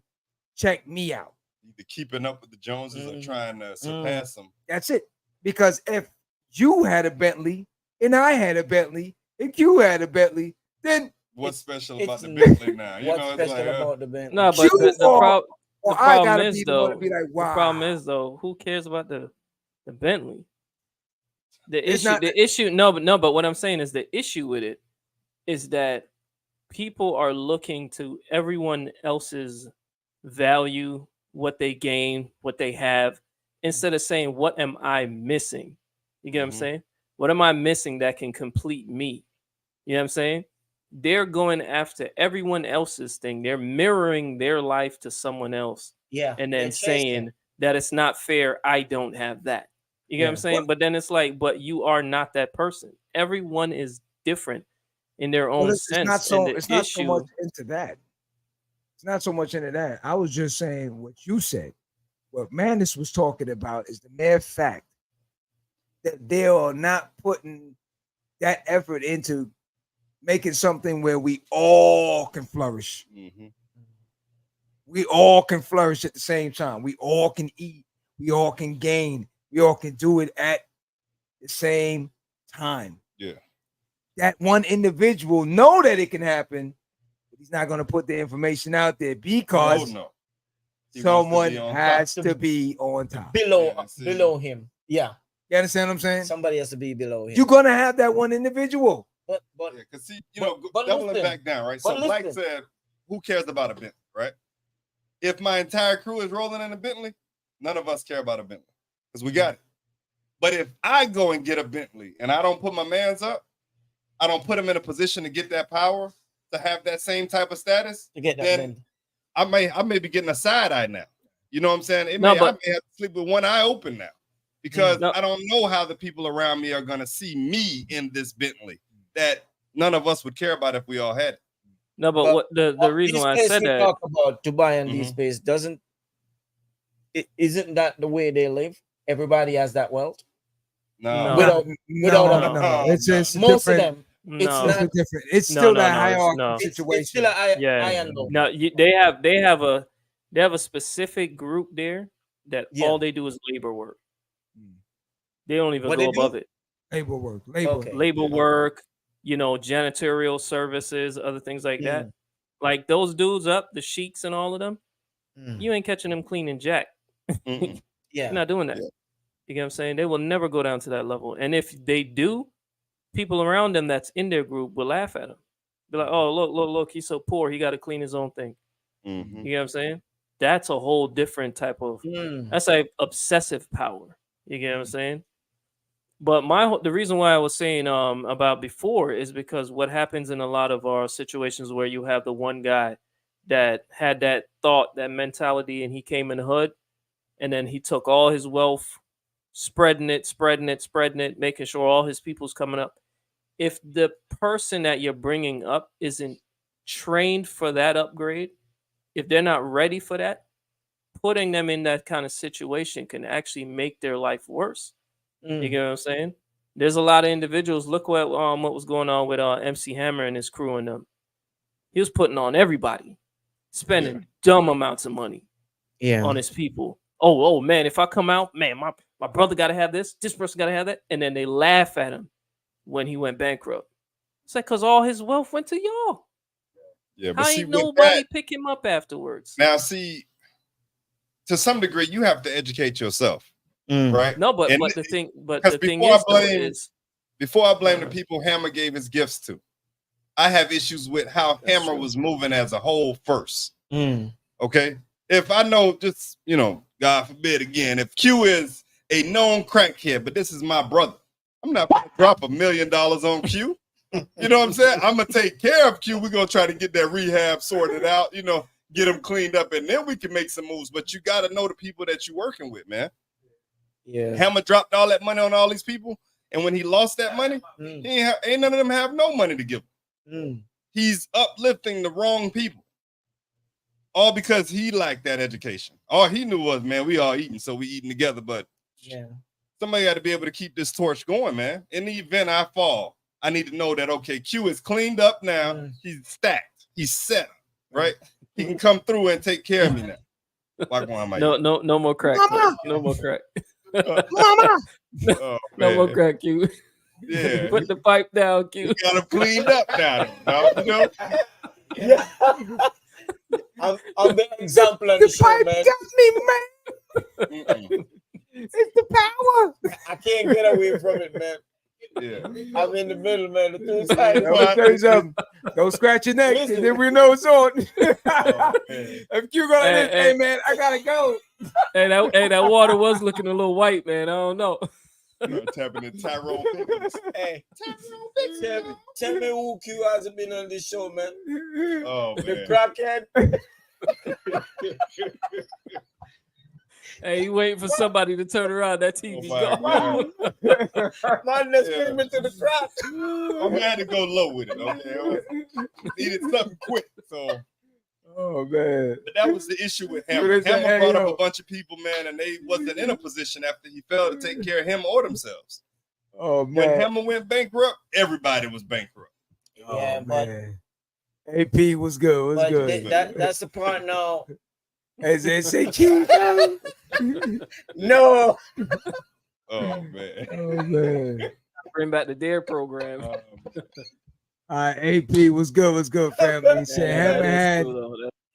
check me out. Either keeping up with the Joneses or trying to surpass them. That's it. Because if you had a Bentley and I had a Bentley and you had a Bentley, then what's special about the Bentley now? You know, it's like, about the Bentley? No, but the problem is though. The problem is though, who cares about the Bentley? The issue. But what I'm saying is the issue with it is that people are looking to everyone else's value, what they gain, what they have, instead of saying, what am I missing? You get what I'm saying? What am I missing that can complete me? You know what I'm saying? They're going after everyone else's thing. They're mirroring their life to someone else. Yeah. And then saying that it's not fair. I don't have that. You get what I'm saying? But then it's like, but you are not that person. Everyone is different in their own sense. It's not so much into that. It's not so much into that. I was just saying what you said. What Mandis was talking about is the mere fact that they are not putting that effort into making something where we all can flourish. We all can flourish at the same time. We all can eat. We all can gain. We all can do it at the same time. Yeah. That one individual know that it can happen, but he's not going to put the information out there because someone has to be on top. Below him. Yeah. You understand what I'm saying? Somebody has to be below him. You're going to have that one individual. But because see, doubling back down, right? So Black said, who cares about a Bentley, right? If my entire crew is rolling in a Bentley, none of us care about a Bentley because we got it. But if I go and get a Bentley and I don't put my mans up, I don't put him in a position to get that power, to have that same type of status, to get that then I may be getting a side eye now. You know what I'm saying? I may have to sleep with one eye open now because I don't know how the people around me are going to see me in this Bentley that none of us would care about if we all had it. No, but what the reason why I said that talk about Dubai and these space isn't that the way they live? Everybody has that wealth. No. It's just most of them. It's not different. It's still that hierarchy situation. It's still a high and low. No, they have a specific group there that all they do is labor work. They don't even go above it. Labor work. Labor work. You know, janitorial services, other things like that. Like those dudes up, the sheiks and all of them, you ain't catching them cleaning jack. You're not doing that. You get what I'm saying? They will never go down to that level. And if they do, people around them that's in their group will laugh at him. Be like, oh, look, he's so poor. He got to clean his own thing. You get what I'm saying? That's a whole different type of, that's like obsessive power. You get what I'm saying? But the reason why I was saying about before is because what happens in a lot of our situations where you have the one guy that had that thought, that mentality, and he came in the hood, and then he took all his wealth, spreading it, making sure all his people's coming up. If the person that you're bringing up isn't trained for that upgrade, if they're not ready for that, putting them in that kind of situation can actually make their life worse. You get what I'm saying? There's a lot of individuals. Look what was going on with MC Hammer and his crew and them. He was putting on everybody, spending dumb amounts of money on his people. Oh man, if I come out, man, my brother got to have this person got to have that, and then they laugh at him when he went bankrupt. It's like because all his wealth went to y'all. Yeah, but how see, ain't nobody pick him up afterwards? Now, see, to some degree, you have to educate yourself. Right? No, but the thing is, before I blame the people Hammer gave his gifts to, I have issues with how Hammer was moving as a whole first. Okay, if I know, just God forbid again, if Q is a known crackhead, but this is my brother, I'm not gonna drop $1 million on Q. You know what I'm saying? I'm gonna take care of Q. We're gonna try to get that rehab sorted out. Get him cleaned up, and then we can make some moves. But you got to know the people that you're working with, man. Yeah, Hammer dropped all that money on all these people, and when he lost that money, ain't none of them have no money to give him. He's uplifting the wrong people, all because he lacked that education. All he knew was, man, we all eating, so we eating together. But somebody got to be able to keep this torch going, man. In the event I fall, I need to know that Q is cleaned up now. He's stacked. He's set, right? He can come through and take care of me now. Like no more crack. No more crack. Mama. No more crack, Q. Yeah. Put the pipe down, Q. You got him cleaned up now. Yeah. I'm the example of the show, pipe man. got me, man. It's the power. I can't get away from it, man. Yeah. I'm in the middle, man. The two sides. Tell you something. Don't scratch your neck, and then we know it's on. If you go, hey man, I gotta go. Hey, that water was looking a little white, man. I don't know. Tapping in Tyrone Biggins. Hey, tell me who Q hasn't been on this show, man. Oh man, the crackhead. Hey, you waiting for somebody to turn around? That TV's gone. Man, let's bring me to the crack. I'm gonna have to go low with it. Okay, needed something quick. So, oh man, but that was the issue with Hammer. Hammer brought up a bunch of people, man, and they wasn't in a position after he failed to take care of him or themselves. Oh man, when Hammer went bankrupt, everybody was bankrupt. Yeah, man. AP was good. Was good. That's the part now. As they say, Q. No. Oh man. Oh man. Bring back the DARE program. All right, AP was good. Was good, family. He said, haven't had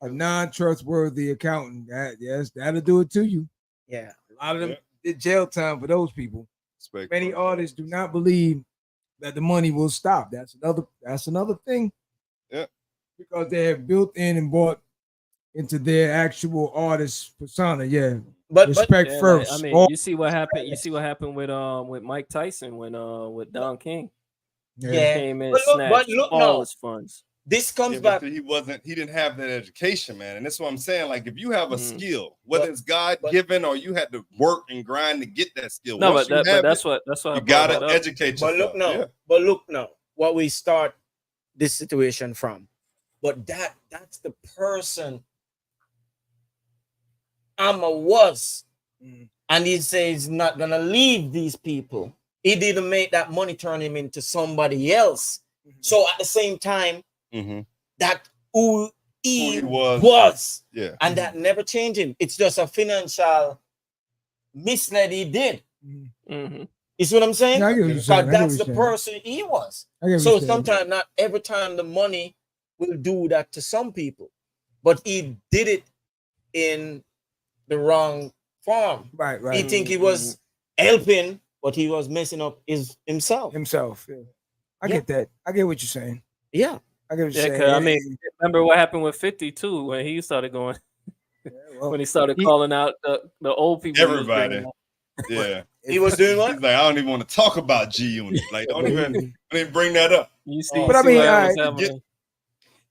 a non-trustworthy accountant. That'll do it to you. Yeah. A lot of them did jail time for those people. Many artists do not believe that the money will stop. That's another thing. Yeah. Because they have built in and bought into their actual artist persona. Yeah. But respect first. I mean, you see what happened. You see what happened with Mike Tyson when with Don King. Yeah. He came in and snatched all his funds. This comes back. He didn't have that education, man. And that's what I'm saying. Like, if you have a skill, whether it's God given or you had to work and grind to get that skill. No, but that's what you gotta educate yourself. But look now, what we start this situation from. But that's the person Amma was. And he says he's not gonna leave these people. He didn't make that money turn him into somebody else. So at the same time, that who he was. Yeah. And that never changed him. It's just a financial mislead he did. You see what I'm saying? Because that's the person he was. So sometimes, not every time the money will do that to some people, but he did it in the wrong form. Right. He think he was helping, but he was messing up himself. Yeah. I get that. I get what you're saying. Yeah. I get what you're saying. I mean, remember what happened with 50 too when he started going when he started calling out the old people. Everybody. Yeah. He was doing what? He's like, I don't even want to talk about G Unit. Like, don't even bring that up. You see, But I see mean, what all was right, happening.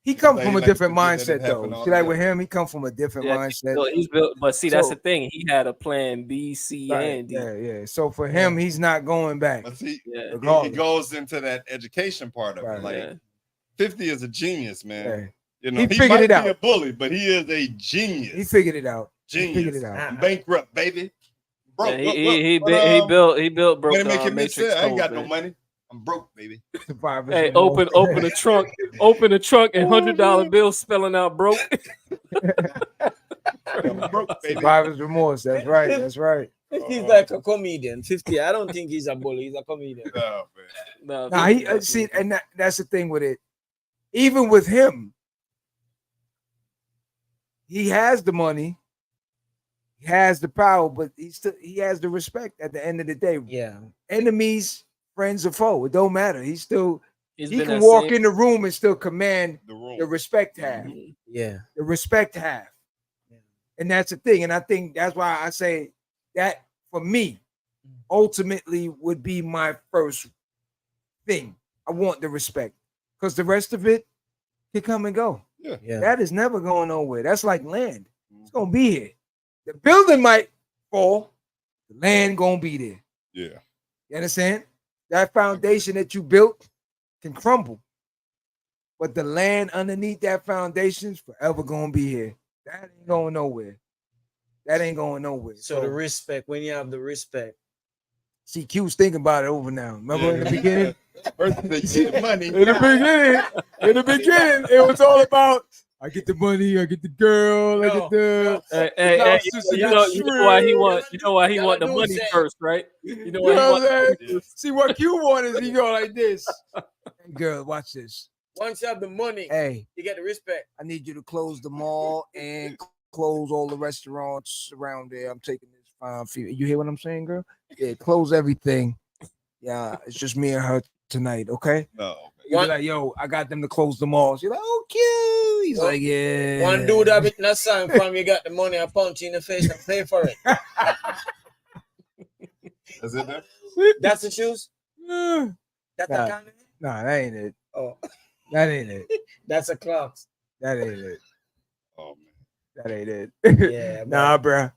he come Like, from he a like different forget that it mindset happened though. all See, like the with time. him, he come from a different Yeah, mindset. he's built, but see, that's So- the thing. He had a plan B, C, Right, and D. yeah. So for him, he's not going back. But see, Yeah, he Regardless. goes into that education part of Right. it. Like, yeah. 50 is a genius, man. Yeah. You know, He he figured might it be out. a bully, but he is a genius. He figured it out. Genius. He figured it out. I'm bankrupt, baby. Broke. Yeah, he built broke Money the making me Matrix say, I ain't code. got no man. money. I'm broke, baby. Survivor's Hey, remorse. open the trunk, and $100 bills spelling out broke. I'm broke, baby. Survivor's remorse. That's right. That's right. He's like a comedian. 50. I don't think he's a bully. He's a comedian. Oh, man. Now he see, and that's the thing with it. Even with him, he has the money, he has the power, but he has the respect at the end of the day. Yeah. Enemies, friends, or foe, it don't matter. He He's can been walk in the room and still command The room. the respect have. Yeah. The respect have. And that's the thing. And I think that's why I say that for me, ultimately would be my first thing. I want the respect. Because the rest of it can come and go. Yeah. That is never going nowhere. That's like land. It's gonna be here. The building might fall, the land gonna be there. Yeah. You understand? That foundation that you built can crumble, but the land underneath that foundation is forever gonna be here. That ain't going nowhere. That ain't going nowhere. So the respect, when you have the respect. See, Q's thinking about it over now. Remember in the beginning? First they get the money. In the beginning, it was all about I get the money, I get the girl, I get the. Hey, you know why he want the money first, right? You know why he want. See what Q want is he go like this. Hey, girl, watch this. Once you have the money, Hey, you get the respect. I need you to close the mall and close all the restaurants around there. I'm taking this fine fee. You hear what I'm saying, girl? Yeah, close everything. Yeah, it's just me and her tonight, okay? No. You be like, yo, I got them to close the malls. You're like, oh, cute. He's like, yeah. One dude have it in a sign from you got the money, I punch you in the face and pay for it. Is it there? That's the shoes? That's the kind of it? Nah, that ain't it. Oh, That ain't it. that's a clocks. That ain't it. Oh, man. That ain't it. Yeah, Nah, bruh.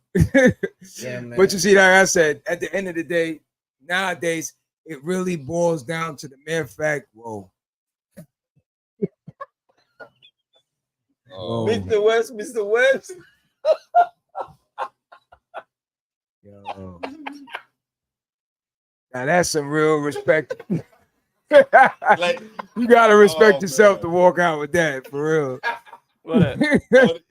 Yeah, man. But you see, like I said, at the end of the day, nowadays, it really boils down to the mere fact, whoa. Oh, Mr. West. Yo. Now that's some real respect. like, You gotta respect Oh, yourself man. to walk out with that, for real. What?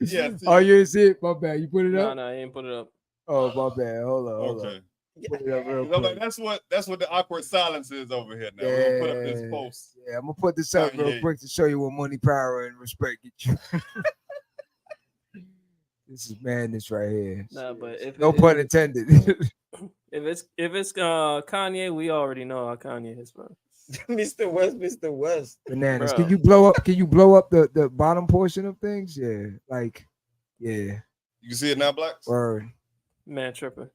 yeah. See, Oh, you didn't see it? My bad. You put it No, up? I ain't put it up. Oh, my bad. Hold on. okay. Put it up real 'Cause I'm like, quick. that's what the awkward silence is over here now. We're gonna put up this Yeah. post. Yeah, I'm gonna put this up real Yeah. quick to show you what money, power, and respect get you. This is madness right here. Nah, but if No it- pun intended. If it's Kanye, we already know how Kanye is, bro. Mr. West. Bananas. Bro. Can you blow up? Can you blow up the bottom portion of things? Yeah, like, yeah. You can see it now, Blacks? Word. Man, tripping.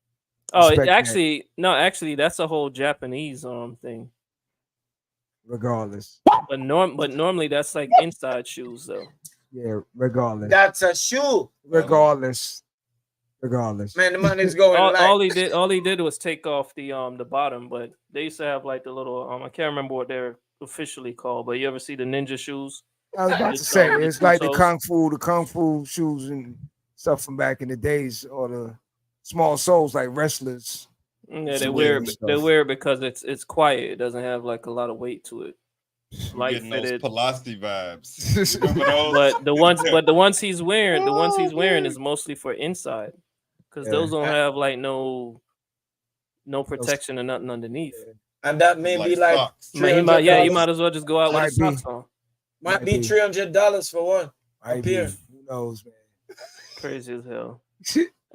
Oh, Respect that. actually, that's a whole Japanese thing. Regardless. But normally that's like inside shoes though. Yeah, regardless. That's a shoe. Regardless. Man, the man is going All he did was take off the bottom, but they used to have like the little I can't remember what they're officially called, but you ever see the ninja shoes? I was about to It's, say the it's two like toes. the kung fu shoes and stuff from back in the days, or the small soles like wrestlers. Yeah, Some they wear weird it. stuff. They wear it because it's quiet. It doesn't have like a lot of weight to it. You're Light getting those fitted. Pulaski vibes. Remember those? But the ones he's wearing is mostly for inside, because those don't have like no protection or nothing underneath. And that may be like socks. Man, you might as well just go out with Might the socks be. on. might be $300 for one. Might be. Here. Who knows, man? Crazy as hell.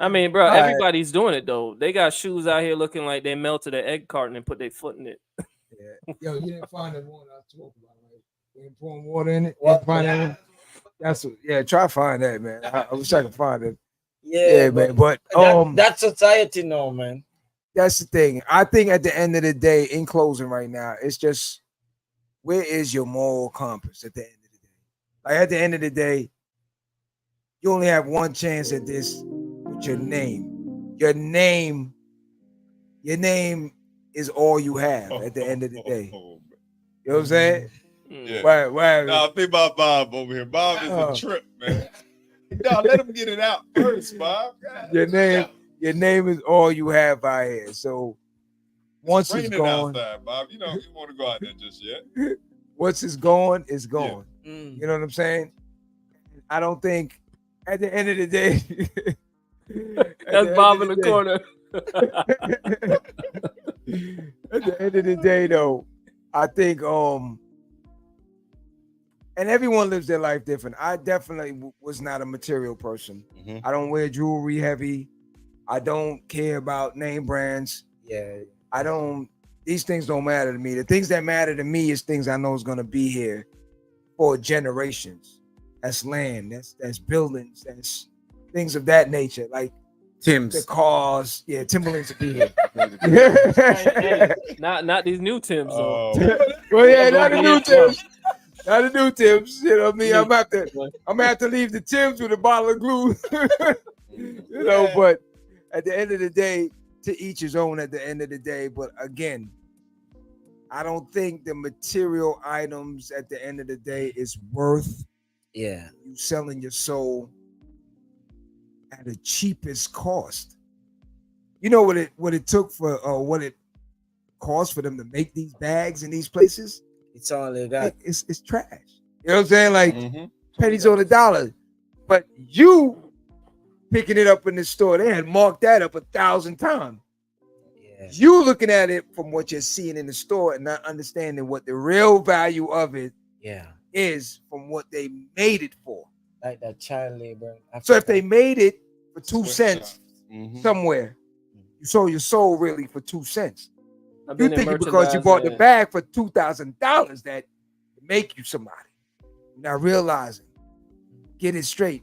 I mean, bro, Alright. everybody's doing it though. They got shoes out here looking like they melted an egg carton and put their foot in it. Yeah. Yo, you didn't find the one I talked about, right? They ain't pouring water in it. You What? didn't find that one? That's what, yeah. Try to find that, man. I wish I could find it. Yeah, Yeah, man. But that's society now, man. that's the thing. I think at the end of the day, in closing right now, it's just where is your moral compass at the end of the day? Like at the end of the day, you only have one chance at this with your name. Your name is all you have at the end of the day. You know what I'm saying? Yeah. Right. No, think about Bob over here. Bob is a trip, man. No, let him get it out first, Bob. God, Your name is all you have out here. So once it's raining gone, outside, Bob. You don't want to go out there just yet. once it's gone, it's gone. Yeah. You know what I'm saying? I don't think at the end of the day. That's Bob in the corner. At the end of the day, though, I think and everyone lives their life different. I definitely was not a material person. Mm-hmm. I don't wear jewelry heavy. I don't care about name brands. Yeah. I don't. These things don't matter to me. The things that matter to me is things I know is going to be here for generations. That's land. That's buildings. That's things of that nature. Like Tim's. the cars. Yeah, Timberlands will be here. Hey, not these new Timbs though. Well, yeah, not the new Timbs. Not the new Timbs. You know what I mean? I'm gonna have to leave the Timbs with a bottle of glue. You know, but at the end of the day, to each his own at the end of the day. But again, I don't think the material items at the end of the day is worth you selling your soul at the cheapest cost. You know what it took for what it cost for them to make these bags in these places? It's all they got. It's trash. You know what I'm saying? Like pennies on the dollar. But you picking it up in the store, they had marked that up 1,000 times. Yeah. You looking at it from what you're seeing in the store and not understanding what the real value of it is from what they made it for. Like that child labor. So if they made it for 2 cents somewhere, you sold your soul really for 2 cents. You think it because you bought the bag for $2,000 that make you somebody. You're not realizing. Get it straight.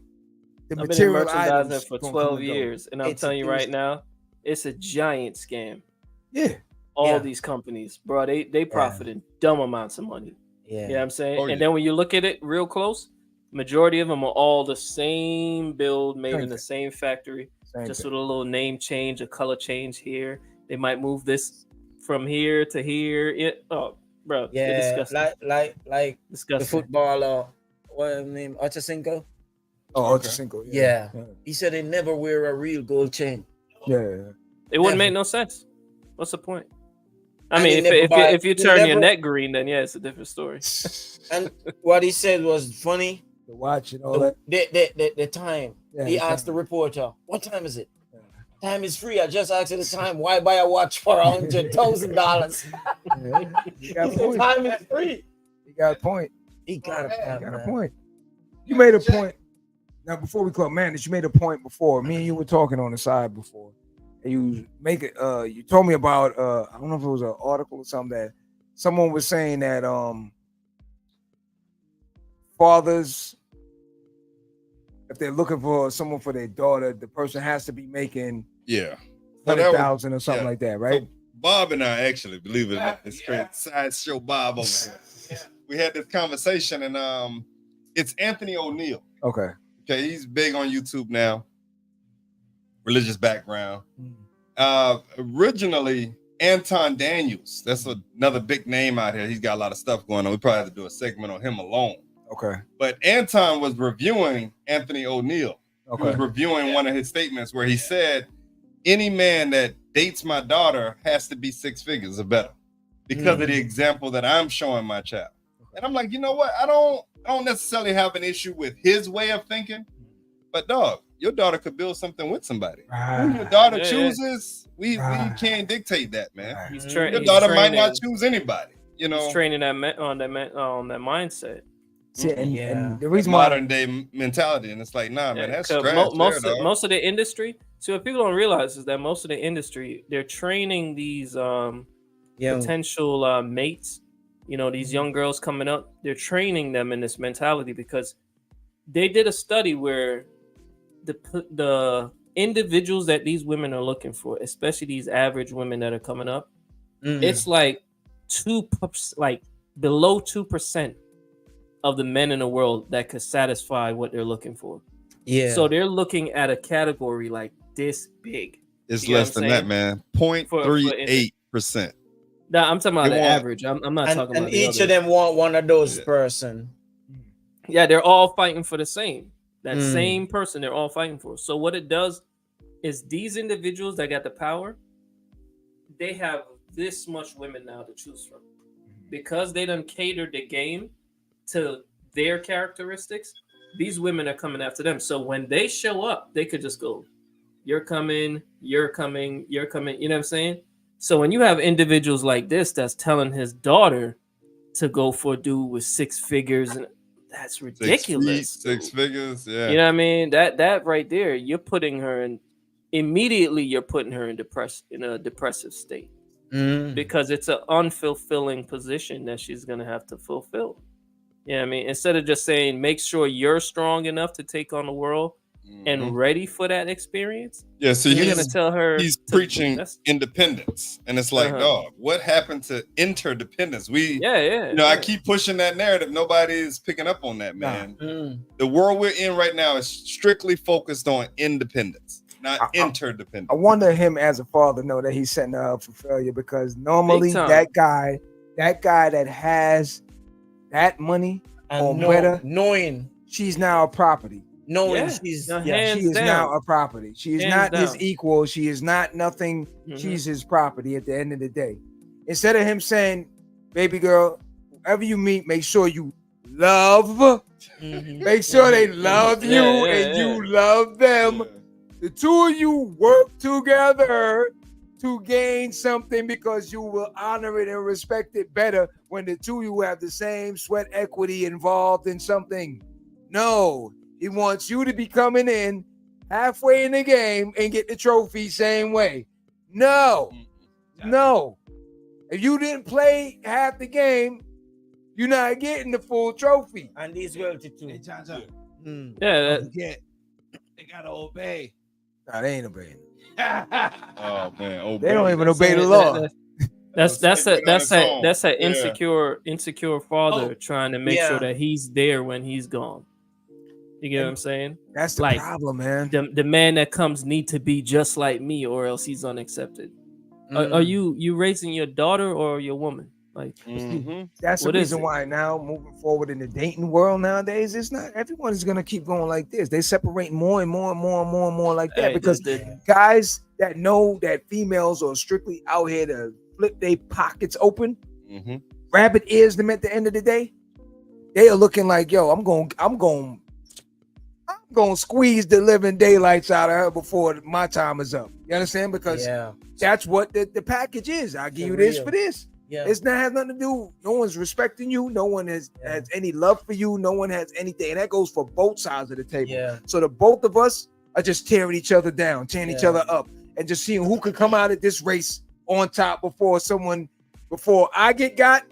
The I've material been in merchandising items for 12 years, and I'm telling you right now, it's a giant scam. Yeah. All these companies, bro, they profiting dumb amounts of money. Yeah. You know what I'm saying? And then when you look at it real close, majority of them are all the same build, made in the same factory, just with a little name change, a color change here. They might move this from here to here. Bro, yeah, like disgusting. The footballer, what his name, Ochocinco? Oh, Ochocinco. Yeah. He said they never wear a real gold chain. Yeah. It wouldn't make no sense. What's the point? I mean, if you turn your neck green, then yeah, it's a different story. And what he said was funny. The watch and all that. The time. Yeah, he asked the reporter, "What time is it?" Time is free. I just asked you the time. Why buy a watch for $100,000? Time is free. He got a point. He got a point. You made a point. Now, before we call Manish, you made a point before. Me and you were talking on the side before. And you make it. You told me about. I don't know if it was an article or something that someone was saying that fathers, if they're looking for someone for their daughter, the person has to be making 100,000 or something like that, right? So Bob and I actually, believe it or not, it's great. Sideshow Bob over here. We had this conversation, and it's Anthony O'Neill. Okay, he's big on YouTube now. Religious background. Originally, Anton Daniels. That's another big name out here. He's got a lot of stuff going on. We probably have to do a segment on him alone. Okay. But Anton was reviewing Anthony O'Neill. Okay. He was reviewing one of his statements where he said, any man that dates my daughter has to be 6 figures or better because of the example that I'm showing my child. And I'm like, you know what? I don't necessarily have an issue with his way of thinking, but dog, your daughter could build something with somebody. Who your daughter chooses, we can't dictate that, man. Your daughter might not choose anybody. You know, he's training on that mindset. And the reason modern day mentality, and it's like, nah, man, that's trash. Most of the industry. So what people don't realize is that most of the industry, they're training these potential mates. You know, these young girls coming up, they're training them in this mentality because they did a study where the individuals that these women are looking for, especially these average women that are coming up, Mm. it's like below 2% of the men in the world that could satisfy what they're looking for. Yeah. So they're looking at a category like this big. It's You get less what I'm than that, saying? man. For 0.38%. Nah, I'm talking about They the want- average. I'm not talking And about each the of others. them want one of those Yeah. person. Yeah, they're all fighting for the same. That Mm. same person they're all fighting for. So what it does is these individuals that got the power, they have this much women now to choose from. Because they done catered the game to their characteristics, these women are coming after them. So when they show up, they could just go, you're coming, you're coming, you're coming. You know what I'm saying? So when you have individuals like this that's telling his daughter to go for a dude with 6 figures, and that's 6 feet, ridiculous. 6 figures. Yeah. You know what I mean? That right there, you're putting her in immediately. You're putting her in a depressive state Mm. because it's an unfulfilling position that she's gonna have to fulfill. You know what I mean? Instead of just saying, make sure you're strong enough to take on the world and Mhm. ready for that experience. Yeah, so You're he's gonna tell her he's to- preaching that's- independence, and it's like, Uh-huh. dog, what happened to interdependence? Yeah. I keep pushing that narrative. Nobody is picking up on that, man. Mm. The world we're in right now is strictly focused on independence, not interdependence. I wonder him as a father know that he's setting her up for failure, because normally Big time. that guy that has that money And or better, knowing she's now a property. Yeah. she's No, yeah. hands She is down. now a property. She is Hands not his down. equal. She is not nothing. Mhm. She's his property at the end of the day. Instead of him saying, baby girl, whoever you meet, make sure you love. Mhm. Make sure they love you Yeah, and yeah. you love them. The two of you work together to gain something, because you will honor it and respect it better when the two of you have the same sweat equity involved in something. No, he wants you to be coming in halfway in the game and get the trophy same way. No. If you didn't play half the game, you're not getting the full trophy. And these wealthy too. Hey, John. Mm. Yeah, Don't that, forget, they gotta obey. Nah, they ain't obeying. Oh man, They don't even that's obey the it. law. That's Yeah. an insecure father trying to make yeah. sure that he's there when he's gone. You get what I'm saying? That's the Like, problem, man. The man that comes need to be just like me, or else he's unaccepted. Mm. Are you raising your daughter or your woman? Like, Mhm. That's the What is reason it? why now, moving forward in the dating world nowadays, it's not everyone is gonna keep going like this. They separate more and more and more and more and more like that, hey, because guys that know that females are strictly out here to flip their pockets open, Mhm. rabbit ears them at the end of the day, they are looking like, yo, I'm going to squeeze the living daylights out of her before my time is up. You understand? Because Yeah. that's what the package is. I'll give For you this real. for this. Yeah. It's not has nothing to do. No one's respecting you. No one has any love for you. No one has anything. And that goes for both sides of the table. Yeah. So the both of us are just tearing each other down, tearing each Yeah. other up, and just seeing who can come out of this race on top before I get got,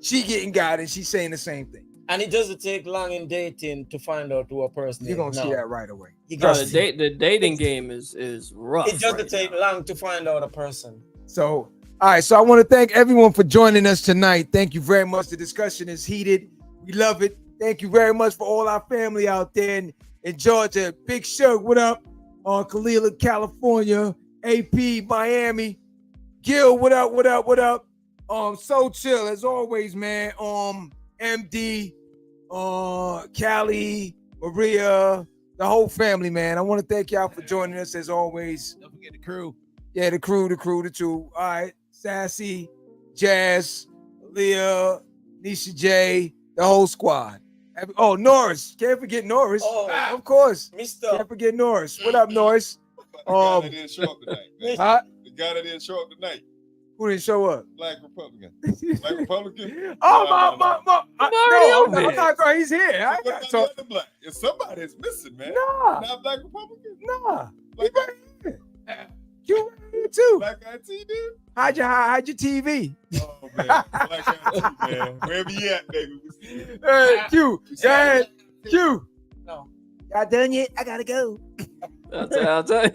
she getting got, and she's saying the same thing. And it doesn't take long in dating to find out who a person You're is. gonna see that right away. You no, got the dating game is rough. It doesn't right take now. long to find out a person. So, all right. So I want to thank everyone for joining us tonight. Thank you very much. The discussion is heated. We love it. Thank you very much for all our family out there in Georgia. Big Shug, what up? On Kalila, California. AP, Miami. Gil, what up? What up? What up? So chill as always, man. MD, Callie, Maria, the whole family, man. I want to thank y'all for joining us as always. Don't forget the crew. Yeah, the crew, the two. All right. Sassy, Jazz, Leah, Nisha J, the whole squad. Oh, Norris. Can't forget Norris. Oh, Of course. Mister. Can't forget Norris. What up, Norris? The guy that didn't show up tonight. Man. Huh? The guy that didn't show up tonight. Who didn't show up? Black Republican. Black Republican. Oh, No, no, no. I'm not going. He's here. I What got about to the talk. other black? If somebody is missing, man. Nah, Not Black Republican. nah. Black, You right here too. Black IT, dude. Hide your TV. Oh man, Black IT, man. Wherever you at, baby. We see you. Hey, Q. Go ahead. Q. No. Y'all done yet? I gotta go. I'll tell you.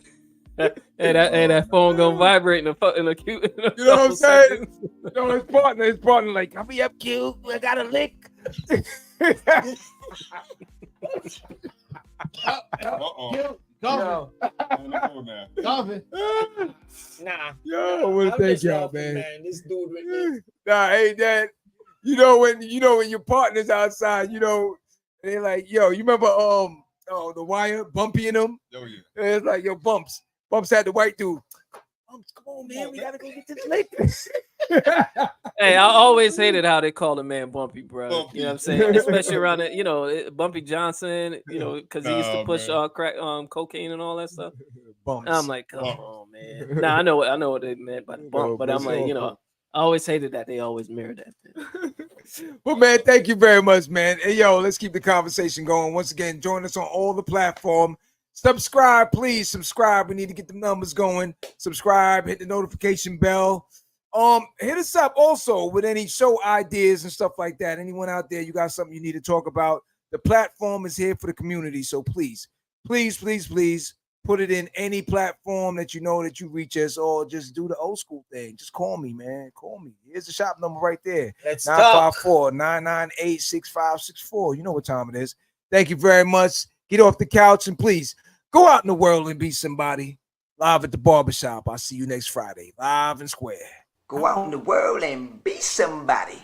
that phone gonna vibrate in a cute. You know what I'm saying? You know, his partner, like, hurry up, Q. I got a lick. Uh-oh. Coffee. Nah. Yo, I want to thank y'all, man. This dude with me. Nah, ain't that? You know when your partner's outside, they're like, yo, you remember the Wire, Bumpy and them? Oh yeah. And it's like, yo, Bumps had the white dude. Bumps, come on, man, we gotta go get this lick. Hey, I always hated how they call a man Bumpy, bro. Bumpy. You know what I'm saying? Especially around it, Bumpy Johnson, because he used to push crack, cocaine and all that stuff. Bumps. And I'm like, come on, man. Nah, I know what they meant by the bump, but I'm like, I always hated that they always mirrored that. Well, man, thank you very much, man. Hey, yo, let's keep the conversation going. Once again, join us on all the platforms. Subscribe, please. Subscribe. We need to get the numbers going. Subscribe. Hit the notification bell. Hit us up also with any show ideas and stuff like that. Anyone out there, you got something you need to talk about? The platform is here for the community. So please, please, please, please put it in any platform that you know that you reach us, or just do the old school thing. Just call me, man. Call me. Here's the shop number right there. Let's talk. 954-998-6564. You know what time it is. Thank you very much. Get off the couch and please go out in the world and be somebody. Live at the barbershop. I'll see you next Friday. Live and square. Go out in the world and be somebody.